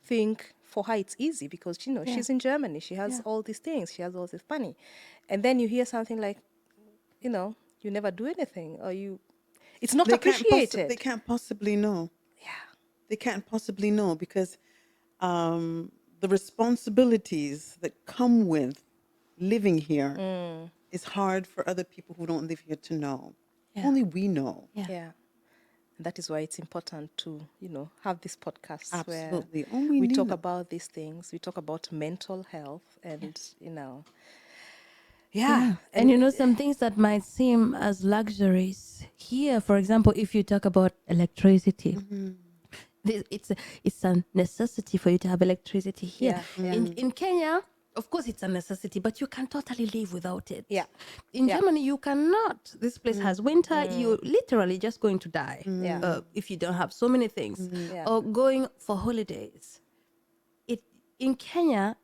think for her it's easy because she's in Germany, she has all these things, she has all this money, and then you hear something like, you never do anything, or it's not appreciated. They can't possibly know. Yeah. They can't possibly know because the responsibilities that come with living here is hard for other people who don't live here to know. Yeah. Only we know. Yeah. And that is why it's important to, have this podcast Absolutely. where Only we we talk know. about these things. We talk about mental health and, And some things that might seem as luxuries here, for example, if you talk about electricity, it's a necessity for you to have electricity here. Yeah. In Kenya, of course, it's a necessity, but you can totally live without it. Yeah. In Yeah. Germany, you cannot. This place has winter. You're literally just going to die Yeah. if you don't have so many things. Yeah. Or going for holidays. In Kenya,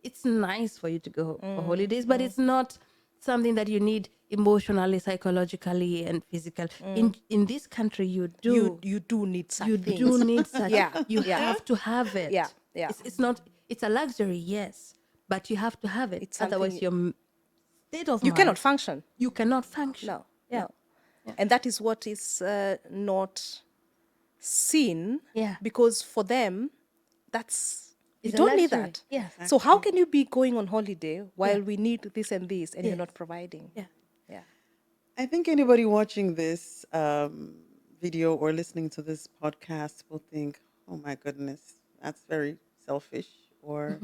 it's nice for you to go for holidays, but it's not something that you need emotionally, psychologically, and physical. In this country, you do. You do need such You things. do need such. Yeah, You yeah. have to have it. Yeah, yeah. It's not. It's a luxury, yes, but you have to have it. It's something Otherwise, your state of You mind, cannot function. You cannot function. No. Yeah. No. And that is what is not seen. Yeah. Because for them, you It's a don't need luxury. that. Yeah. So how can you be going on holiday while we need this and this and you're not providing? Yeah. Yeah. I think anybody watching this video or listening to this podcast will think, oh my goodness, that's very selfish, or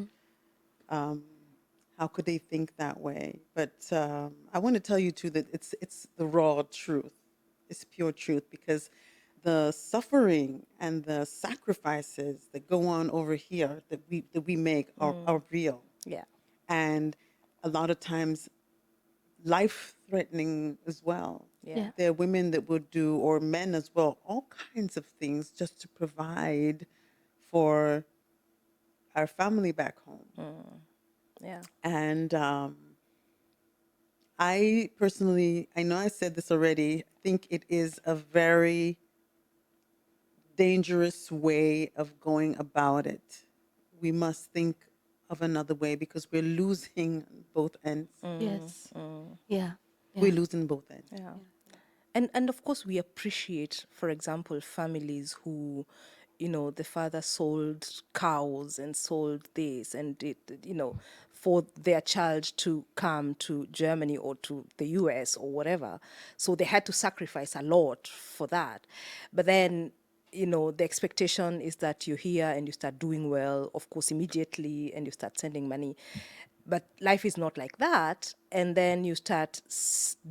how could they think that way? But I want to tell you too that it's the raw truth. It's pure truth, because the suffering and the sacrifices that go on over here that we make are real. Yeah. And a lot of times life-threatening as well. Yeah. There are women that would do, or men as well, all kinds of things just to provide for our family back home. Yeah. And I personally, I know I said this already, think it is a very dangerous way of going about it. We must think of another way, because we're losing both ends. Yes. Yeah. We're losing both ends. Yeah. And of course we appreciate, for example, families who, the father sold cows and sold this and it, for their child to come to Germany or to the US or whatever. So they had to sacrifice a lot for that. But then, the expectation is that you're here and you start doing well, of course, immediately, and you start sending money. But life is not like that. And then you start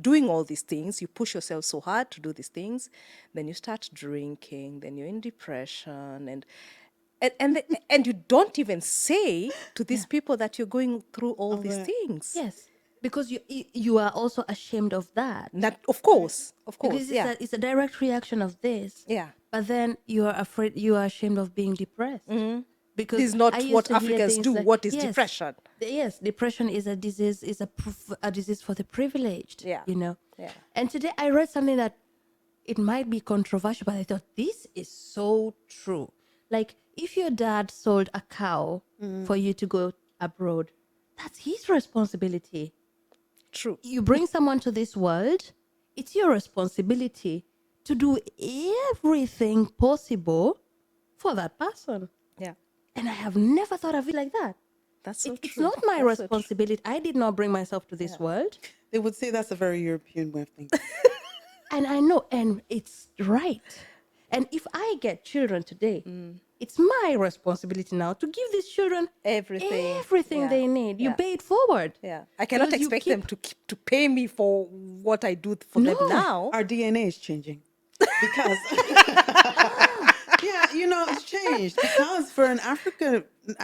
doing all these things. You push yourself so hard to do these things. Then you start drinking. Then you're in depression. And you don't even say to these people that you're going through all these things. Yes. Because you are also ashamed of that. That, of course. Because it's a direct reaction of this. Yeah. But then you are afraid, you are ashamed of being depressed. Because This is not I used what to hear Africans things do. like, What is yes, depression? Yes, depression is a disease, a disease for the privileged. Yeah. Yeah. And today I read something that it might be controversial, but I thought this is so true. Like, if your dad sold a cow for you to go abroad, that's his responsibility. True. You bring someone to this world, it's your responsibility to do everything possible for that person. Yeah. And I have never thought of it like that. That's so It's true. not my That's so true. responsibility. I did not bring myself to this world. They would say that's a very European way of thinking. And I know, and it's right. And if I get children today, it's my responsibility now to give these children Everything. Yeah. they need. You Yeah. pay it forward. Yeah. I cannot Because you expect them to pay me for what I do for them No. now. Our DNA is changing because Yeah, it's changed because for an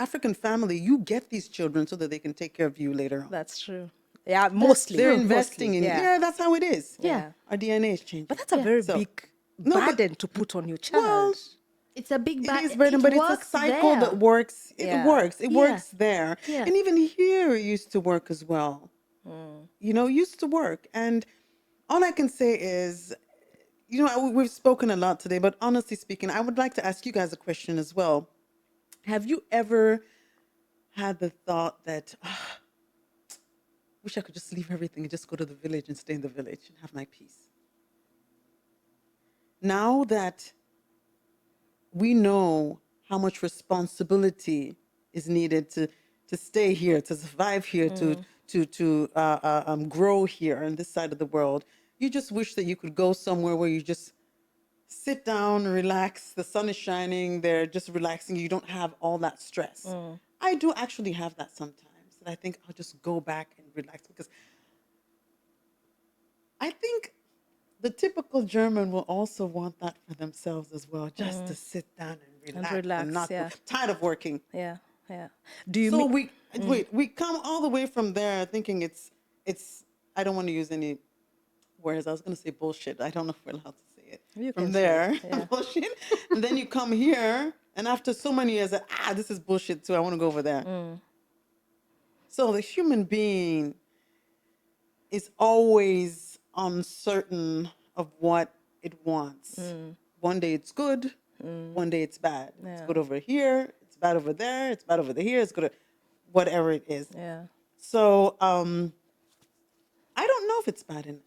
African family, you get these children so that they can take care of you later on. That's true. Yeah, That's mostly. They're true. investing in Yeah. yeah, that's how it is. Yeah. Yeah. Our DNA is But changing. that's a Yeah. very So big no, but burden to put on your well, child. It's a big it is bad. burden, It but it's a works cycle that there. works. It Yeah. works. It Yeah. works there. Yeah. And even here it used to work as well. Used to work. And all I can say is, we've spoken a lot today, but honestly speaking, I would like to ask you guys a question as well. Have you ever had the thought that, wish I could just leave everything and just go to the village and stay in the village and have my peace? Now that we know how much responsibility is needed to stay here, to survive here, to grow here on this side of the world, you just wish that you could go somewhere where you just sit down, relax. The sun is shining. They're just relaxing. You don't have all that stress. I do actually have that sometimes. And I think I'll just go back and relax because I think the typical German will also want that for themselves as well, just to sit down and And relax and relax, not yeah. tired of working. Yeah. Yeah. Do you So mean we come all the way from there thinking it's I don't want to use any words. I was going to say bullshit. I don't know if we're allowed to say it. You From can say there, it, yeah. bullshit. And then you come here, and after so many years, this is bullshit too. I want to go over there. So the human being is always uncertain of what it wants. One day it's good, one day it's bad. It's Yeah. good over here, it's bad over there, it's bad over here, it's good, whatever it is. Yeah. So I don't know if it's bad in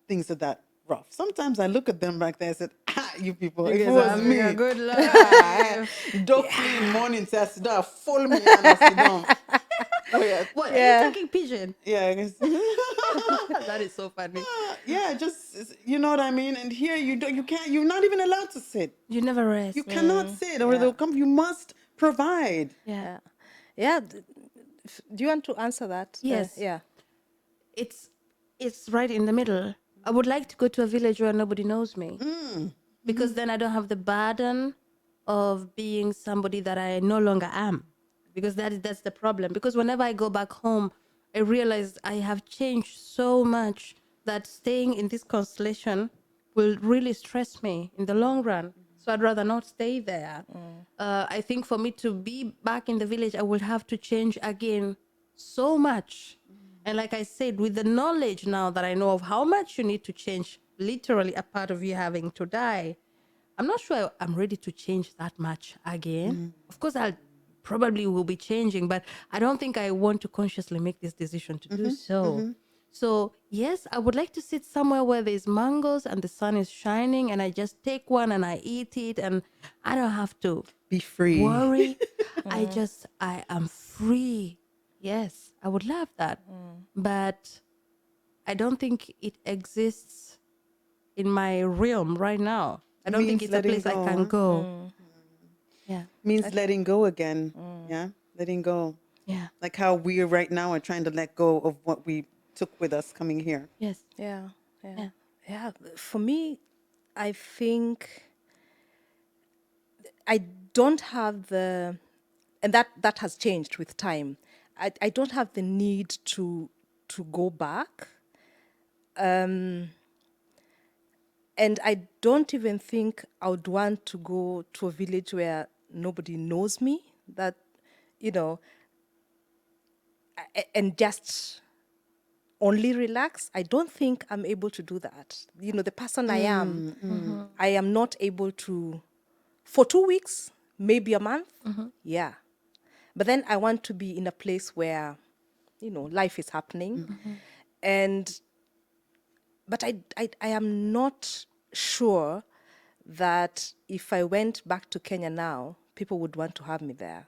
things are that rough. Sometimes I look at them back there and said, you people, if it was me, good life. dog clean morning, say, sit down, follow me and I sit down. Oh, yeah. What? Are Yeah. you talking pigeon? Yeah, I guess. That is so funny. Yeah, just you know what I mean. And here you can't. You're not even allowed to sit. You never rest. You cannot sit, or they'll come. You must provide. Yeah. Yeah. Do you want to answer that? Yes. Yeah. It's right in the middle. I would like to go to a village where nobody knows me, because then I don't have the burden of being somebody that I no longer am, because that's the problem. Because whenever I go back home, I realize I have changed so much that staying in this constellation will really stress me in the long run. So I'd rather not stay there. I think for me to be back in the village, I will have to change again so much. And like I said, with the knowledge now that I know of how much you need to change, literally a part of you having to die, I'm not sure I'm ready to change that much again. Of course, I'll probably will be changing, but I don't think I want to consciously make this decision to do so. So yes, I would like to sit somewhere where there's mangoes and the sun is shining, and I just take one and I eat it, and I don't have to Be free. worry. I am free. Yes, I would love that. But I don't think it exists in my realm right now. I don't think Means it's a letting place I go, can huh? go. Yeah. Means letting go again. Yeah, letting go. Yeah. Like how we right now are trying to let go of what we took with us coming here. Yes. Yeah. Yeah. Yeah. Yeah. For me, I think I don't have and that has changed with time. I don't have the need to go back. And I don't even think I would want to go to a village where nobody knows me, that, you know, and just only relax. I don't think I'm able to do that. You know, the person I am not able to, for 2 weeks, maybe a month. Yeah. But then I want to be in a place where, life is happening. But I am not sure that if I went back to Kenya now, people would want to have me there.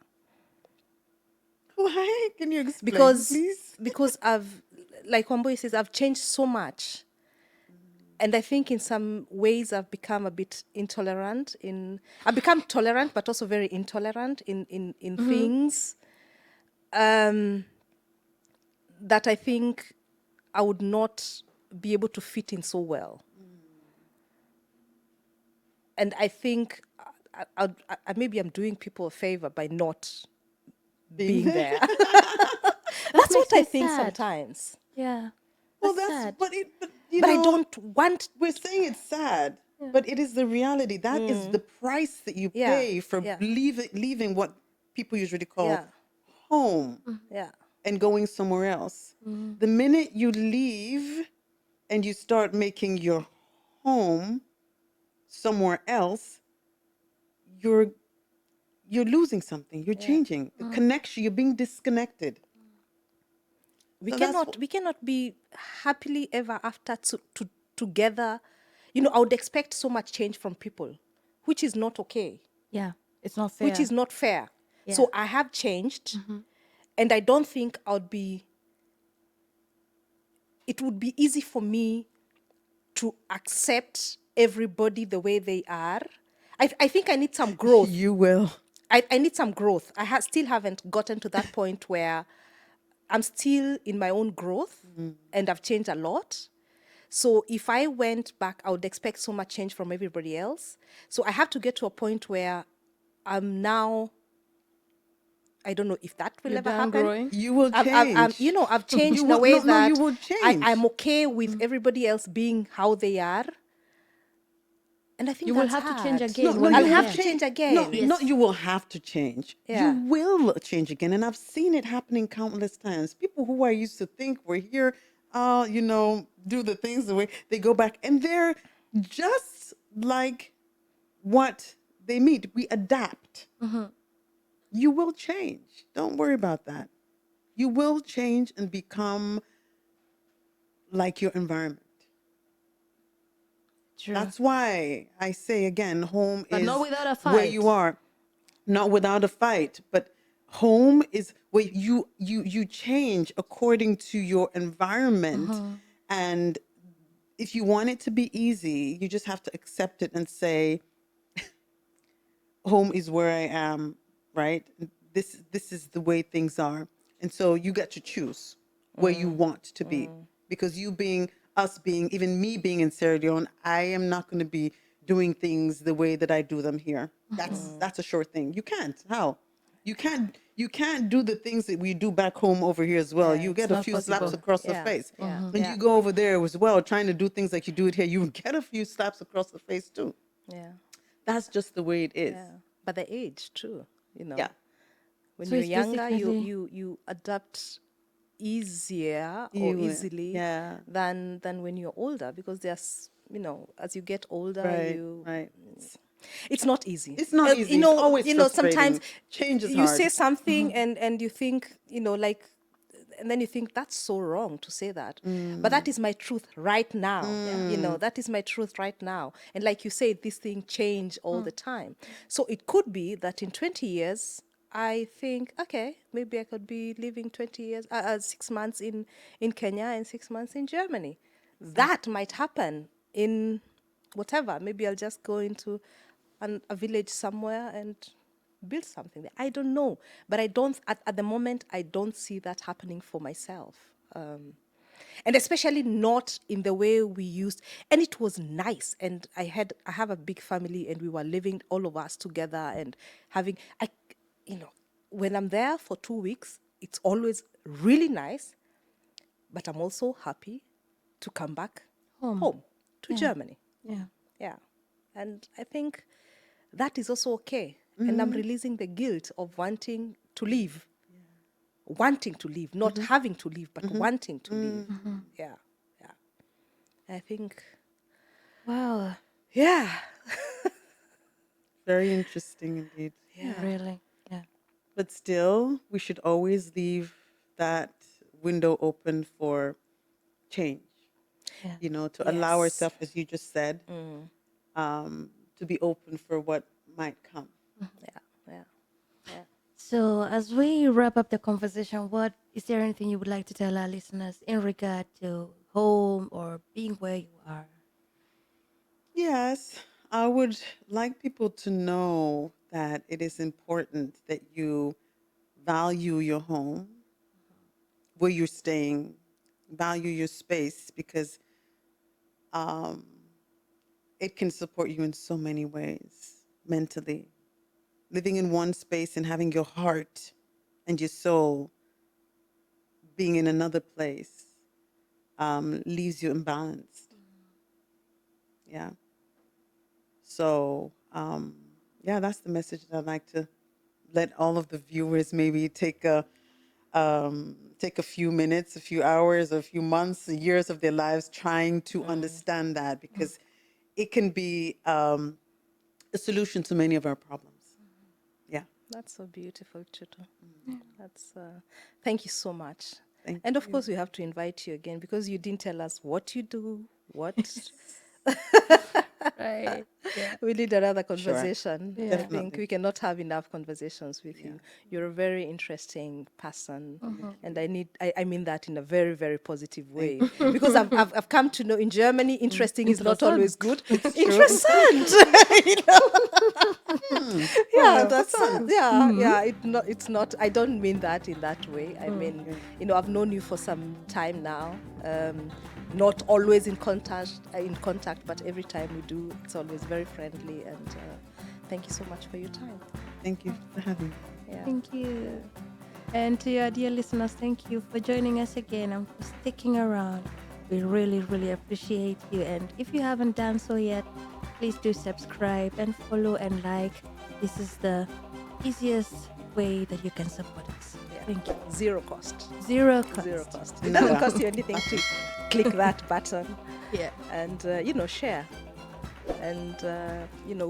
Why? Can you explain, Because please? because I've, like Wambui says, I've changed so much. And I think in some ways I've become a bit intolerant I've become tolerant, but also very intolerant in things that I think I would not be able to fit in so well. And I think maybe I'm doing people a favor by not Being being there. there. That's what makes I me think sad. sometimes. Yeah. Well, That's sad. but you But I know, don't want. we're saying it's sad, but it is the reality. That is the price that you Yeah, pay for yeah, leaving what people usually call yeah, home yeah. and going somewhere else. The minute you leave and you start making your home somewhere else, you're you're losing something. You're Yeah. changing the connection. You're being disconnected. We So that's what. cannot we cannot be happily ever after together. I would expect so much change from people, which is not okay, Yeah. It's not which fair. is not fair. Yeah. So I have changed, and I don't think it would be easy for me to accept everybody the way they are. I think I need some growth. You will. I need some growth. Still haven't gotten to that point where I'm still in my own growth, and I've changed a lot. So if I went back, I would expect so much change from everybody else. So I have to get to a point where I'm now, I don't know if that will You're ever done happen. growing? You will You change. know, I've changed You in a will. way No, no, you that will change. I'm okay with everybody else being how they are. And I think You will that's have to change hard. again No, when I'll you're have there. to change No, again. not you will have to change. You Yeah. will change again. And I've seen it happening countless times. People who I used to think were here, do the things the way they go back. And they're just like what they meet. We adapt. You will change. Don't worry about that. You will change and become like your environment. True. That's why I say again, home But not is without a where fight. you are, not without a fight, but home is where you change according to your environment. And if you want it to be easy, you just have to accept it and say, home is where I am, right? This is the way things are. And so you get to choose where you want to be. Because you being us being, even me being in Sierra Leone, I am not going to be doing things the way that I do them here. That's a sure thing. You can't. How? You can't do the things that we do back home over here as well. Yeah, You it's get a not few slaps possible. across the Yeah, face. yeah, And yeah, you go over there as well, trying to do things like you do it here, you get a few slaps across the face too. yeah, That's just the way it is. yeah. But the age too, Yeah. When So you're it's younger, you basically you you adapt easier or You will. easily Yeah. than when you're older, because as you get older, Right. Right. it's not easy. It's not easy. It's always Sometimes frustrating. Change is you hard. say something and you think, like, and then you think that's so wrong to say that. But that is my truth right now. That is my truth right now. And like you say, this thing change all the time. So it could be that in 20 years, I think, okay, maybe I could be living 20 years, 6 months in Kenya and 6 months in Germany. That might happen in whatever. Maybe I'll just go into a village somewhere and build something there. I don't know. But I don't, at the moment, I don't see that happening for myself. And especially not in the way we used. And it was nice. And I have a big family, and we were living all of us together and having, when I'm there for 2 weeks, it's always really nice. But I'm also happy to come back home to Germany. yeah. Yeah. And I think that is also okay. And I'm releasing the guilt of wanting to leave. Wanting to leave, not having to leave, but wanting to leave. Yeah. Yeah. I think, Wow. yeah. Very interesting indeed. Yeah. Really. Yeah. But still, we should always leave that window open for change. Yeah. To allow Yes. ourselves, as you just said, to be open for what might come. Yeah. Yeah. Yeah. So as we wrap up the conversation, what is there anything you would like to tell our listeners in regard to home or being where you are? Yes, I would like people to know that it is important that you value your home, where you're staying, value your space, because it can support you in so many ways. mentally. Living in one space and having your heart and your soul being in another place leaves you imbalanced. Yeah. So, yeah, that's the message that I'd like to let all of the viewers maybe take a few minutes, a few hours, a few months, years of their lives trying to understand that, because it can be a solution to many of our problems. Yeah. That's so beautiful, Tutu. That's thank you so much. Thank And of you. course, we have to invite you again because you didn't tell us what you do, what. Right. Yeah. We need another Sure. conversation. Yeah. I think Definitely. we cannot have enough conversations with Yeah. you. You're a very interesting person, Mm-hmm. and I mean that in a very, very positive way. Thank you. Because I've come to know in Germany, interesting is not always good. It's true. Interessant. You know? Yeah, that's yeah, Mm-hmm. yeah. It's not. I don't mean that in that way. I mean, Okay. you know, I've known you for some time now. Not always in contact, but every time we do, it's always very friendly. And thank you so much for your time. Thank you for having me. Yeah. Thank you. And to your dear listeners, thank you for joining us again and for sticking around. We really, really appreciate you. And if you haven't done so yet, please do subscribe and follow and like. This is the easiest way that you can support us. Yeah. Thank you. Zero cost. Zero cost. Zero cost. It doesn't cost you anything to click that button Yeah. and share. And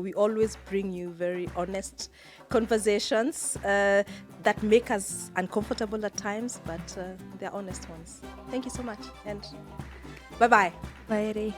we always bring you very honest conversations that make us uncomfortable at times, but they're honest ones. Thank you so much, and bye-bye. Bye.